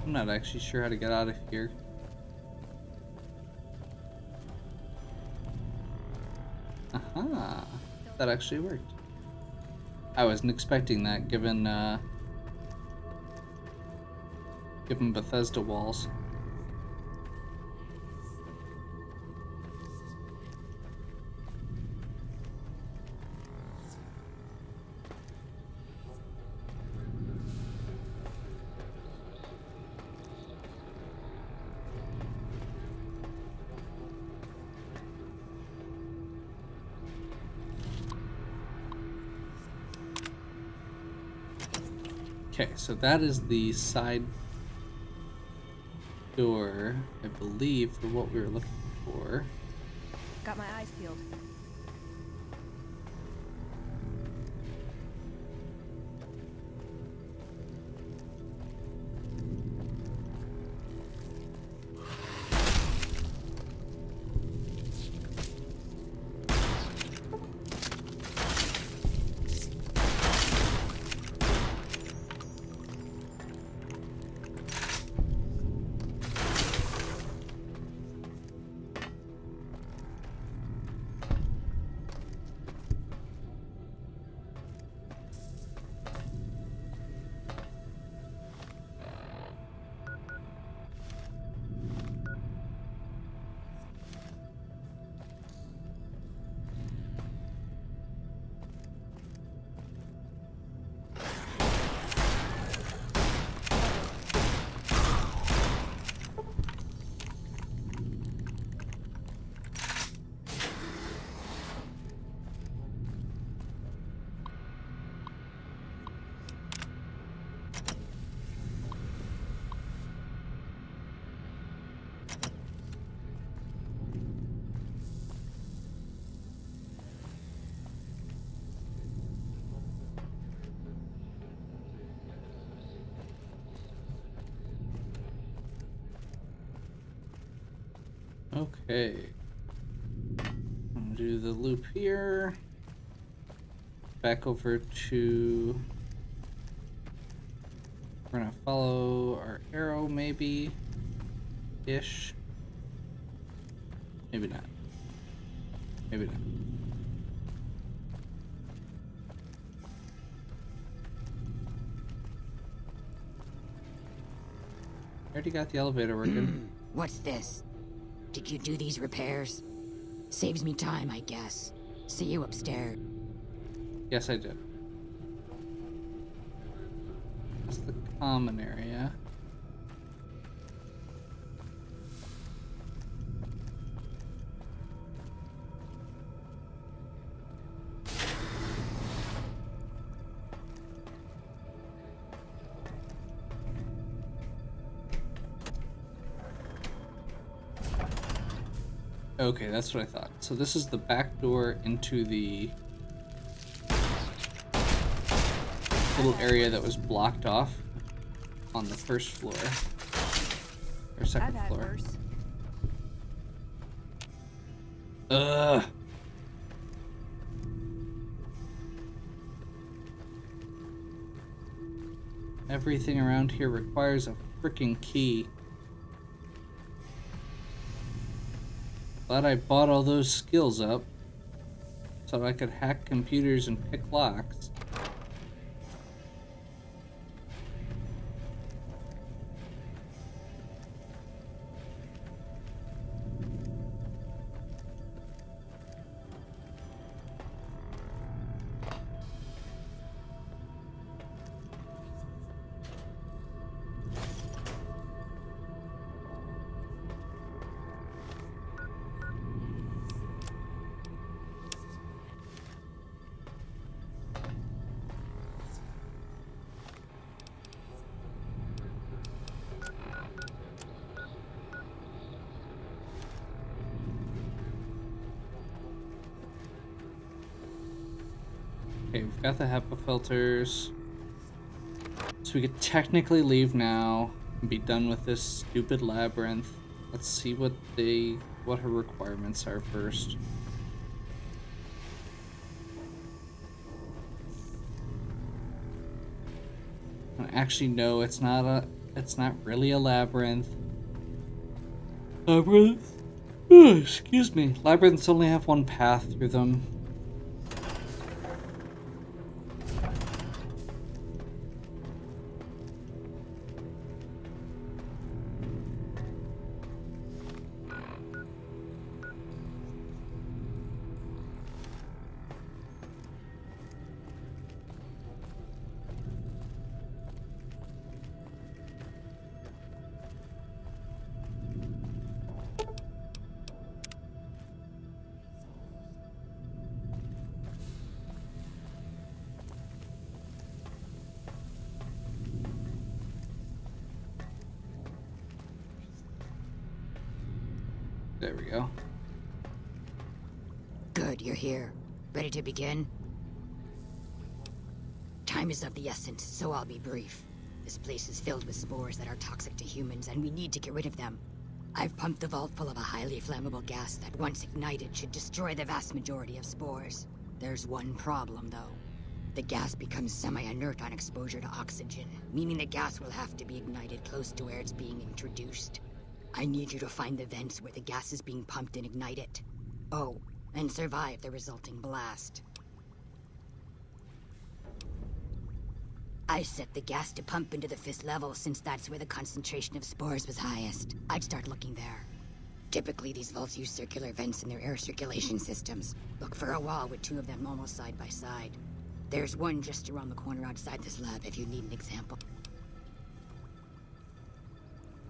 S1: I'm not actually sure how to get out of here. Aha! That actually worked. I wasn't expecting that, given Bethesda walls. Okay, so that is the side door, I believe, for what we were looking for.
S8: Got my eyes peeled.
S1: Okay. I'm gonna do the loop here. Back over to... We're gonna follow our arrow, maybe. Ish. Maybe not. Maybe not. I already got the elevator working.
S9: What's this? Did you do these repairs? Saves me time, I guess. See you upstairs.
S1: Yes, I did. That's the common area. Okay, that's what I thought. So this is the back door into the little area that was blocked off on the first floor. Or second floor. Ugh. Everything around here requires a freaking key. Glad I bought all those skills up so I could hack computers and pick locks. Okay, we've got the HEPA filters. So we could technically leave now and be done with this stupid labyrinth. Let's see what her requirements are first. Actually, no, it's not really a labyrinth. Labyrinth? Oh, excuse me. Labyrinths only have one path through them. There we go.
S9: Good, you're here. Ready to begin? Time is of the essence, so I'll be brief. This place is filled with spores that are toxic to humans, and we need to get rid of them. I've pumped the vault full of a highly flammable gas that, once ignited, should destroy the vast majority of spores. There's one problem, though. The gas becomes semi-inert on exposure to oxygen, meaning the gas will have to be ignited close to where it's being introduced. I need you to find the vents where the gas is being pumped and ignite it. Oh, and survive the resulting blast. I set the gas to pump into the 5th level since that's where the concentration of spores was highest. I'd start looking there. Typically, these vaults use circular vents in their air circulation systems. Look for a wall with 2 of them almost side by side. There's one just around the corner outside this lab if you need an example.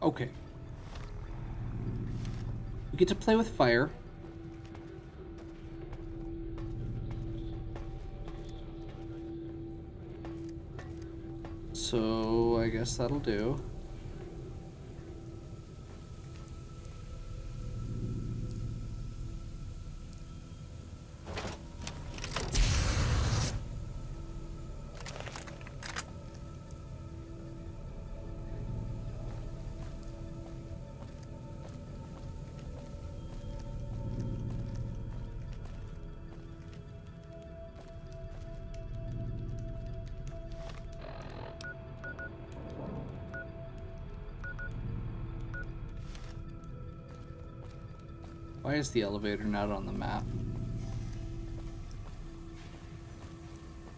S1: Okay. We get to play with fire. So I guess that'll do. Why is the elevator not on the map?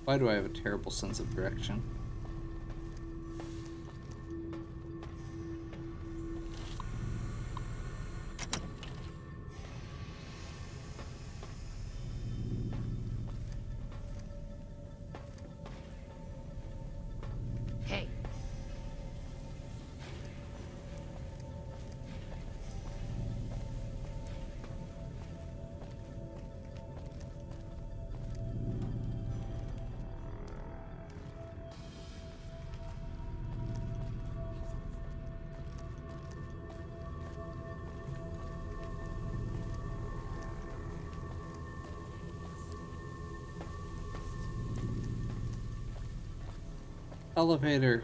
S1: Why do I have a terrible sense of direction?
S9: Hey.
S1: Elevator.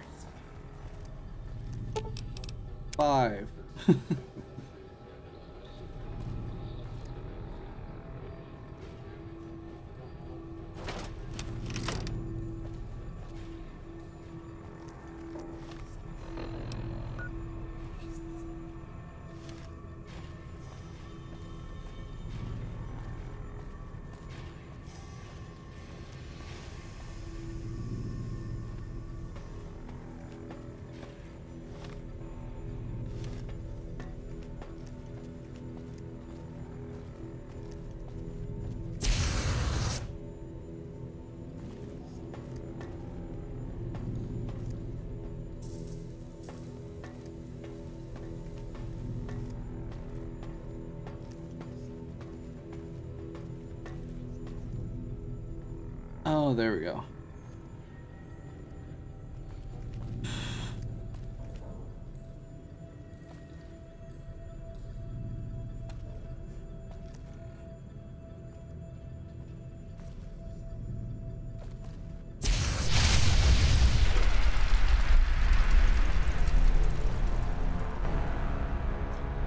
S1: 5. Oh, there we go.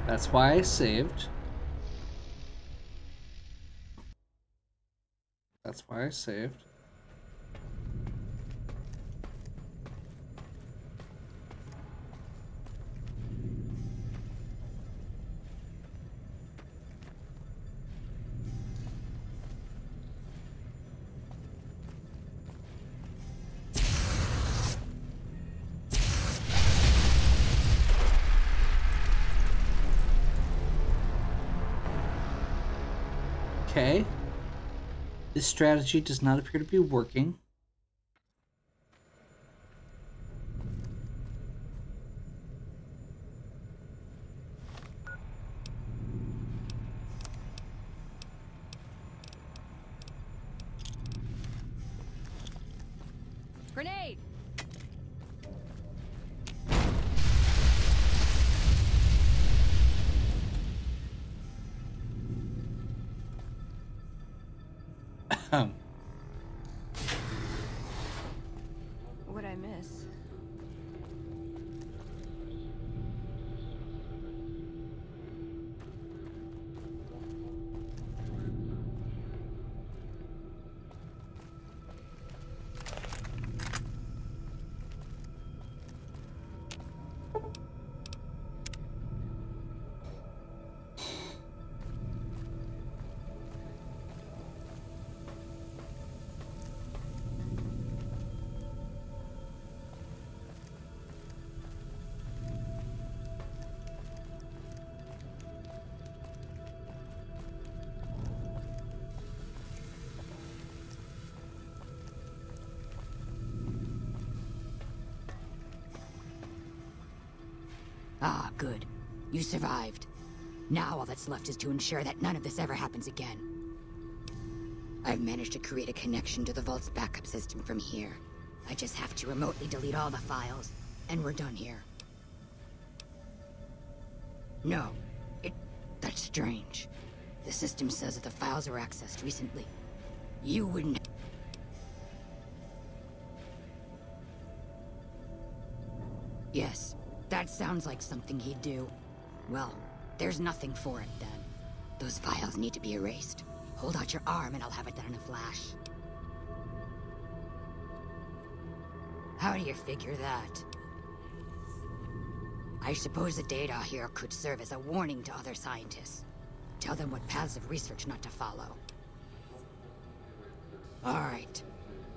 S1: That's why I saved. That's why I saved. Okay. This strategy does not appear to be working.
S2: Grenade!
S8: What'd I miss?
S9: Ah, good. You survived. Now all that's left is to ensure that none of this ever happens again. I've managed to create a connection to the Vault's backup system from here. I just have to remotely delete all the files, and we're done here. No. That's strange. The system says that the files were accessed recently. You wouldn't... Yes. That sounds like something he'd do. Well, there's nothing for it then. Those files need to be erased. Hold out your arm and I'll have it done in a flash. How do you figure that? I suppose the data here could serve as a warning to other scientists. Tell them what paths of research not to follow. All right.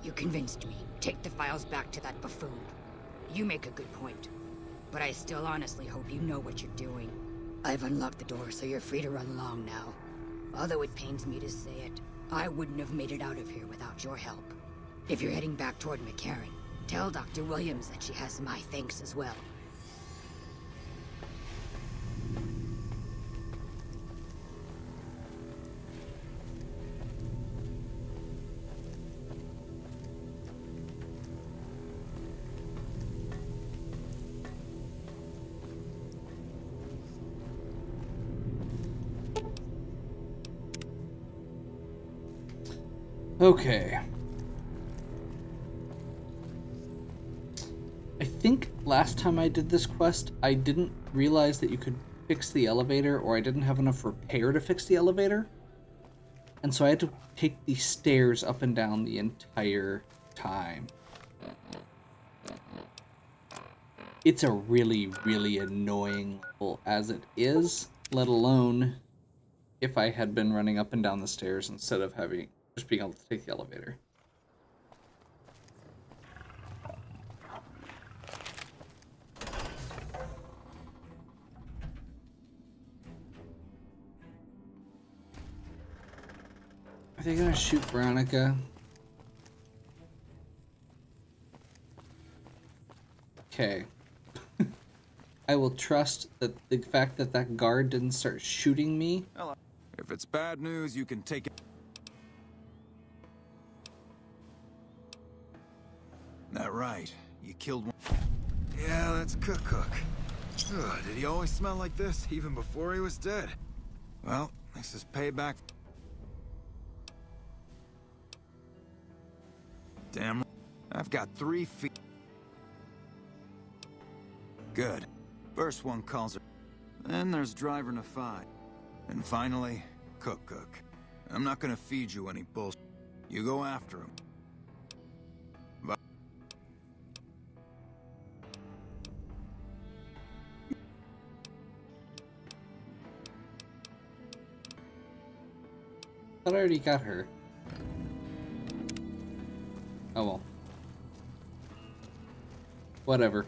S9: You convinced me. Take the files back to that buffoon. You make a good point. But I still honestly hope you know what you're doing. I've unlocked the door, so you're free to run along now. Although it pains me to say it, I wouldn't have made it out of here without your help. If you're heading back toward McCarran, tell Dr. Williams that she has my thanks as well.
S1: Okay. I think last time I did this quest, I didn't realize that you could fix the elevator, or I didn't have enough repair to fix the elevator. And so I had to take the stairs up and down the entire time. It's a really, really annoying level as it is, let alone if I had been running up and down the stairs instead of having just being able to take the elevator. Are they gonna shoot Veronica? Okay. I will trust that the fact that that guard didn't start shooting me.
S10: If it's bad news, you can take it. That right. You killed one. Yeah, that's Cook. Ugh, did he always smell like this, even before he was dead? Well, this is payback. Damn. I've got 3 feet. Good. First one calls her. Then there's Driver Nafai. And finally, Cook. I'm not gonna feed you any bullshit. You go after him.
S1: I already got her. Oh well. Whatever.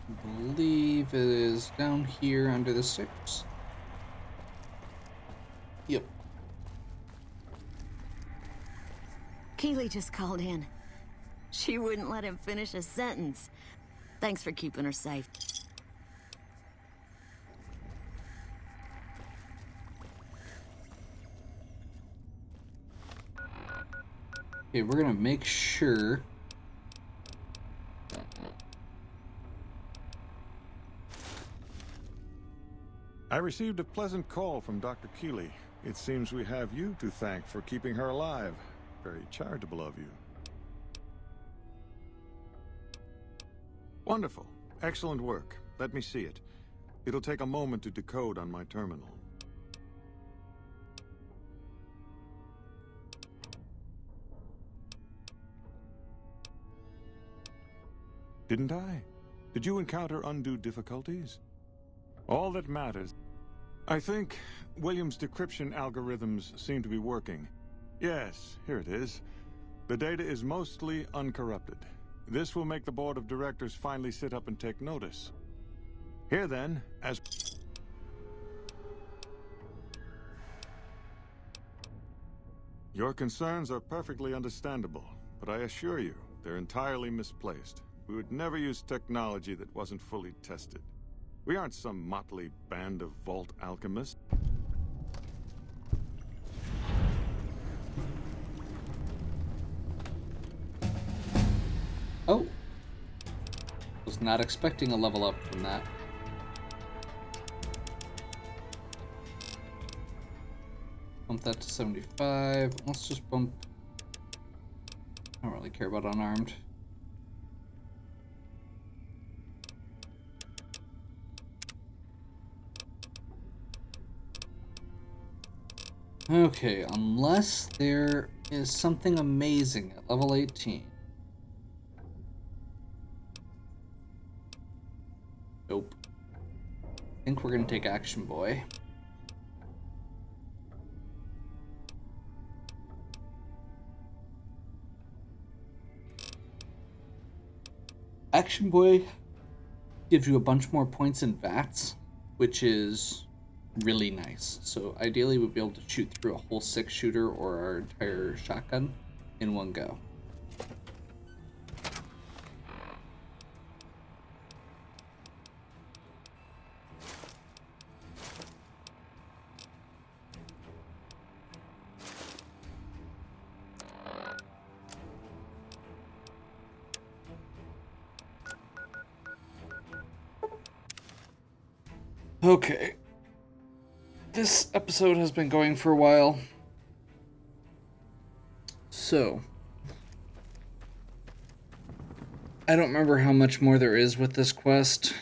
S1: I believe it is down here under the stairs. Yep.
S7: Keeley just called in. She wouldn't let him finish a sentence. Thanks for keeping her safe.
S1: Okay, we're gonna make sure.
S11: I received a pleasant call from Dr. Keeley. It seems we have you to thank for keeping her alive. Very charitable of you. Wonderful. Excellent work. Let me see it. It'll take a moment to decode on my terminal. Didn't I? Did you encounter undue difficulties? All that matters. I think Williams' decryption algorithms seem to be working. Yes, here it is. The data is mostly uncorrupted. This will make the board of directors finally sit up and take notice. Here then, as... Your concerns are perfectly understandable, but I assure you, they're entirely misplaced. We would never use technology that wasn't fully tested. We aren't some motley band of vault alchemists.
S1: Oh. Was not expecting a level up from that. Bump that to 75. Let's just bump... I don't really care about unarmed. Okay, unless there is something amazing at level 18. Nope. I think we're gonna take Action Boy. Action Boy gives you a bunch more points in VATS, which is really nice. So ideally we'd be able to shoot through a whole 6-shooter or our entire shotgun in one go. Okay. This episode has been going for a while. So, I don't remember how much more there is with this quest.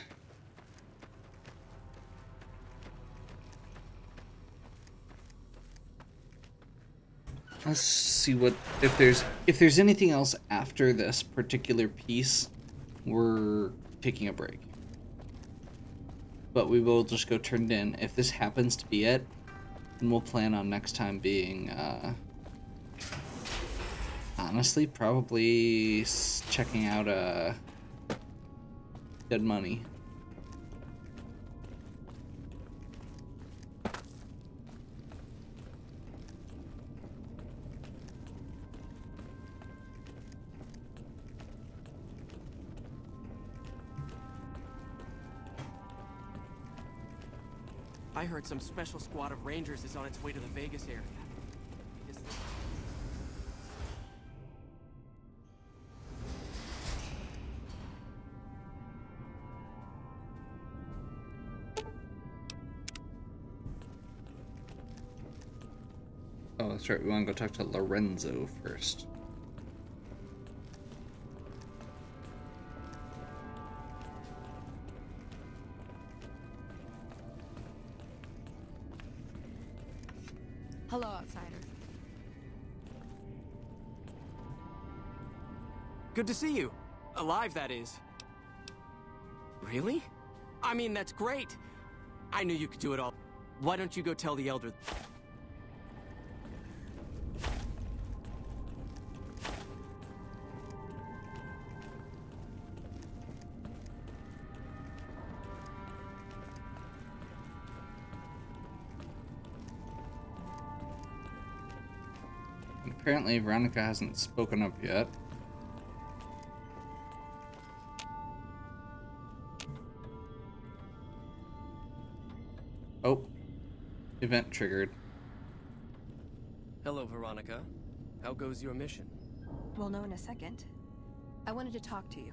S1: Let's see what if there's anything else after this particular piece. We're taking a break. But we will just go turn it in. If this happens to be it, then we'll plan on next time being, honestly, probably checking out, Dead Money.
S12: I heard some special squad of Rangers is on its way to the Vegas area.
S1: Oh, that's right. We want to go talk to Lorenzo first.
S8: Hello, outsider.
S12: Good to see you. Alive, that is. Really? I mean, that's great. I knew you could do it all. Why don't you go tell the Elder...
S1: Apparently, Veronica hasn't spoken up yet. Oh. Event triggered.
S12: Hello, Veronica. How goes your mission?
S8: We'll know in a second. I wanted to talk to you.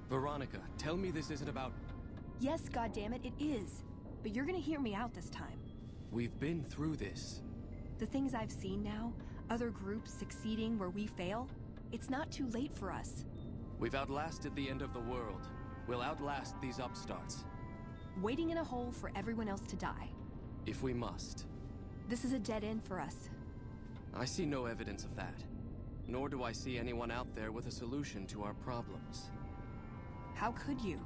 S12: Veronica, tell me this isn't about...
S8: Yes, goddammit, it is. But you're gonna hear me out this time.
S12: We've been through this.
S8: The things I've seen now, other groups succeeding where we fail, it's not too late for us.
S12: We've outlasted the end of the world. We'll outlast these upstarts.
S8: Waiting in a hole for everyone else to die.
S12: If we must.
S8: This is a dead end for us.
S12: I see no evidence of that. Nor do I see anyone out there with a solution to our problems.
S8: How could you?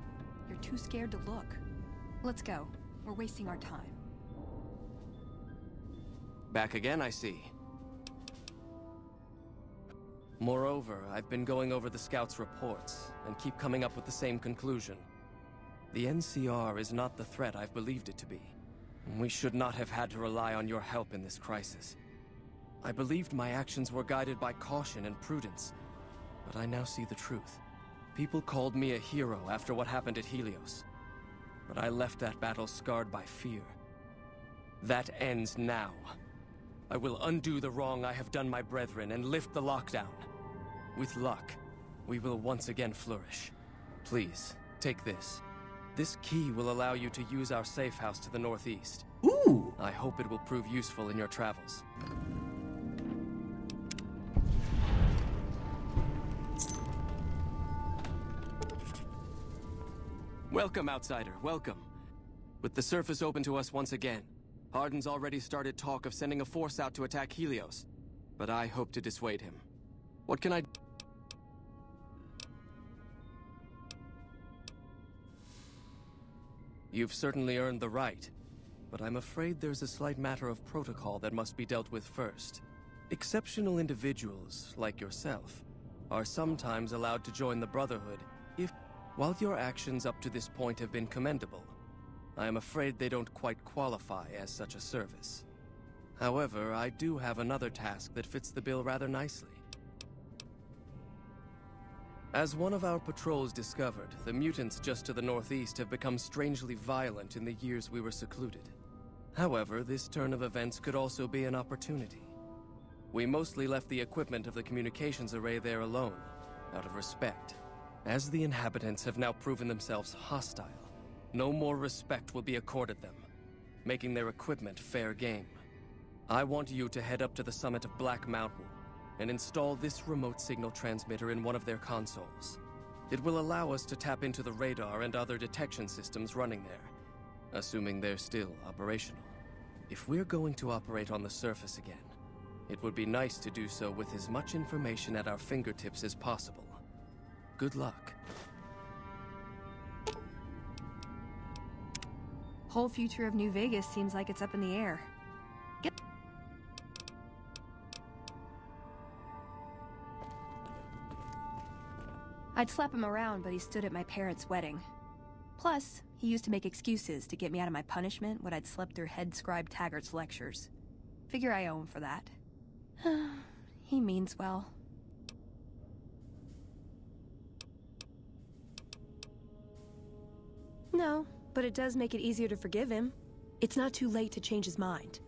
S8: You're too scared to look. Let's go. We're wasting our time.
S12: Back again, I see. Moreover, I've been going over the Scouts' reports, and keep coming up with the same conclusion. The NCR is not the threat I've believed it to be. We should not have had to rely on your help in this crisis. I believed my actions were guided by caution and prudence, but I now see the truth. People called me a hero after what happened at Helios, but I left that battle scarred by fear. That ends now. I will undo the wrong I have done my brethren and lift the lockdown. With luck, we will once again flourish. Please, Take this. This key will allow you to use our safe house to the northeast.
S1: Ooh!
S12: I hope it will prove useful in your travels. Welcome, outsider. Welcome. With the surface open to us once again, Hardin's already started talk of sending a force out to attack Helios. But I hope to dissuade him. What can I... You've certainly earned the right, but I'm afraid there's a slight matter of protocol that must be dealt with first. Exceptional individuals, like yourself, are sometimes allowed to join the Brotherhood if... While your actions up to this point have been commendable, I am afraid they don't quite qualify as such a service. However, I do have another task that fits the bill rather nicely. As one of our patrols discovered, the mutants just to the northeast have become strangely violent in the years we were secluded. However, this turn of events could also be an opportunity. We mostly left the equipment of the communications array there alone, out of respect. As the inhabitants have now proven themselves hostile, no more respect will be accorded them, making their equipment fair game. I want you to head up to the summit of Black Mountain and install this remote signal transmitter in one of their consoles. It will allow us to tap into the radar and other detection systems running there, assuming they're still operational. If we're going to operate on the surface again, it would be nice to do so with as much information at our fingertips as possible. Good luck.
S8: Whole future of New Vegas seems like it's up in the air. I'd slap him around, but he stood at my parents' wedding. Plus, he used to make excuses to get me out of my punishment when I'd slept through Head Scribe Taggart's lectures. Figure I owe him for that. He means well. No, but it does make it easier to forgive him. It's not too late to change his mind.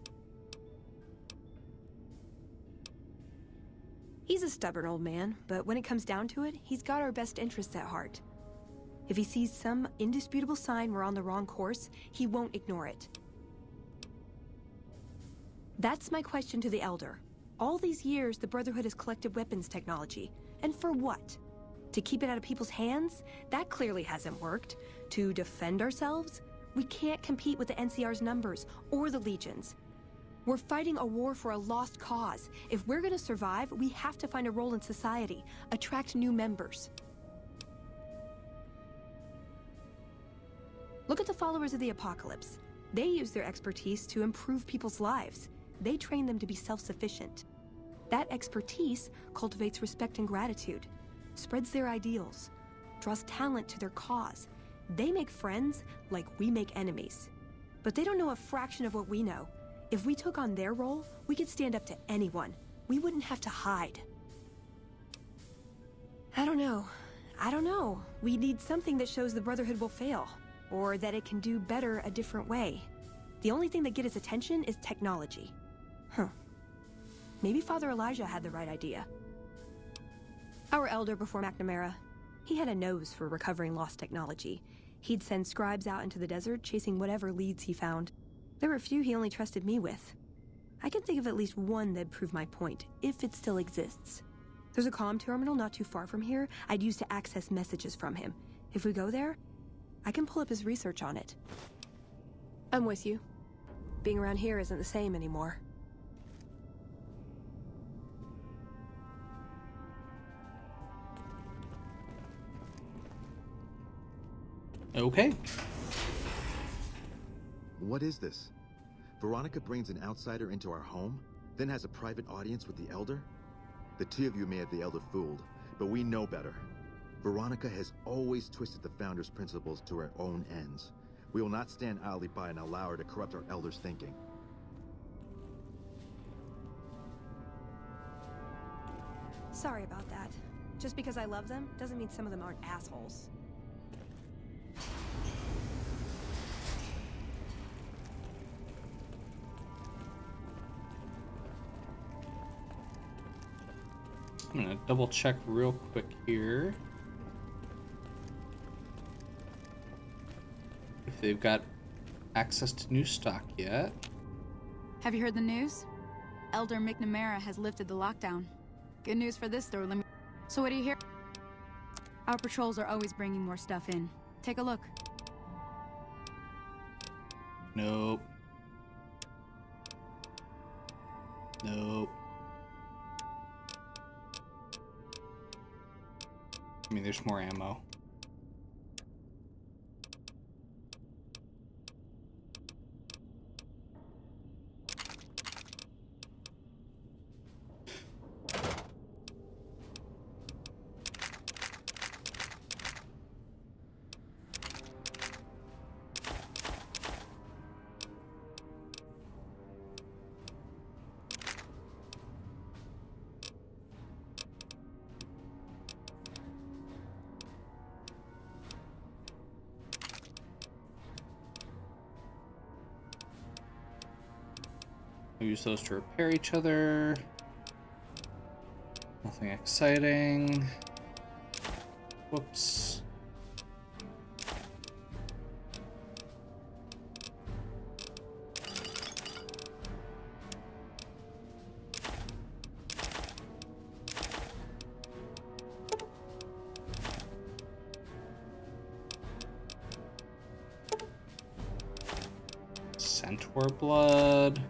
S8: He's a stubborn old man, but when it comes down to it, he's got our best interests at heart. If he sees some indisputable sign we're on the wrong course, he won't ignore it. That's my question to the Elder. All these years, the Brotherhood has collected weapons technology. And for what? To keep it out of people's hands? That clearly hasn't worked. To defend ourselves? We can't compete with the NCR's numbers, or the Legions. We're fighting a war for a lost cause. If we're gonna survive, we have to find a role in society, attract new members. Look at the followers of the Apocalypse. They use their expertise to improve people's lives. They train them to be self-sufficient. That expertise cultivates respect and gratitude, spreads their ideals, draws talent to their cause. They make friends like we make enemies. But they don't know a fraction of what we know. If we took on their role, we could stand up to anyone. We wouldn't have to hide. I don't know. We need something that shows the Brotherhood will fail, or that it can do better a different way. The only thing that gets its attention is technology. Maybe Father Elijah had the right idea. Our Elder before McNamara, he had a nose for recovering lost technology. He'd send scribes out into the desert chasing whatever leads he found. There were a few he only trusted me with. I can think of at least one that'd prove my point, if it still exists. There's a comm terminal not too far from here I'd use to access messages from him. If we go there, I can pull up his research on it. I'm with you. Being around here isn't the same anymore.
S1: Okay.
S13: What is this? Veronica brings an outsider into our home, then has a private audience with the Elder? The two of you may have the Elder fooled, but we know better. Veronica has always twisted the Founder's principles to her own ends. We will not stand idly by and allow her to corrupt our Elder's thinking.
S8: Sorry about that. Just because I love them doesn't mean some of them aren't assholes.
S1: I'm gonna double check real quick here. if they've got access to new stock yet.
S14: Have you heard the news? Elder McNamara has lifted the lockdown. Good news for this store. So what do you hear? Our patrols are always bringing more stuff in. Take a look.
S1: Nope. Nope. I mean, there's more ammo. I'll use those to repair each other. Nothing exciting. Whoops. Centaur blood.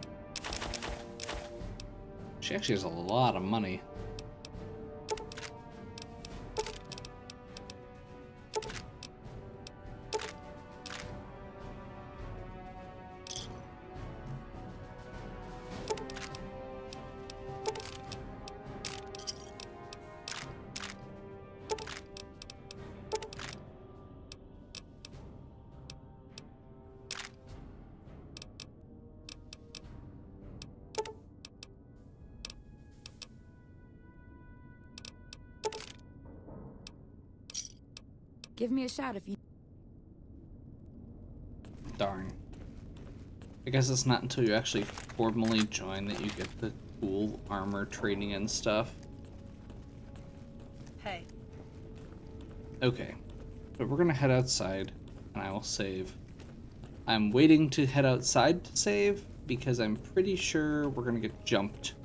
S1: She actually has a lot of money.
S14: Give me a shout if you...
S1: Darn. I guess it's not until you actually formally join that you get the cool armor training and stuff.
S14: Hey.
S1: Okay. But we're gonna head outside, and I will save. I'm waiting to head outside to save, because I'm pretty sure we're gonna get jumped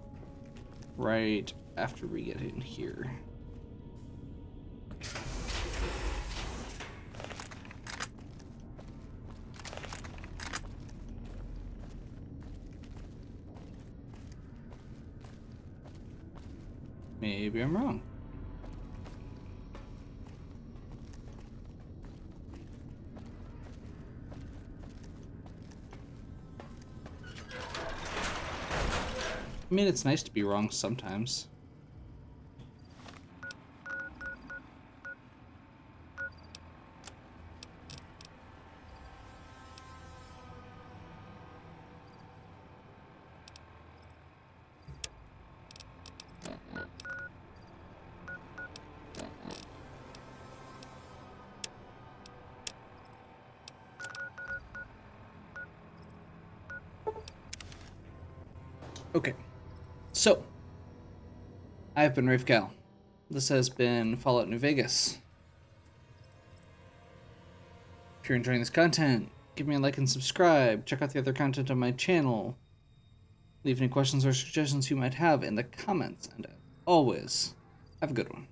S1: right after we get in here. Maybe I'm wrong. I mean, it's nice to be wrong sometimes. Okay, so I've been Rafe Gal. This has been Fallout New Vegas. If you're enjoying this content, give me a like and subscribe. Check out the other content on my channel. Leave any questions or suggestions you might have in the comments. And as always, have a good one.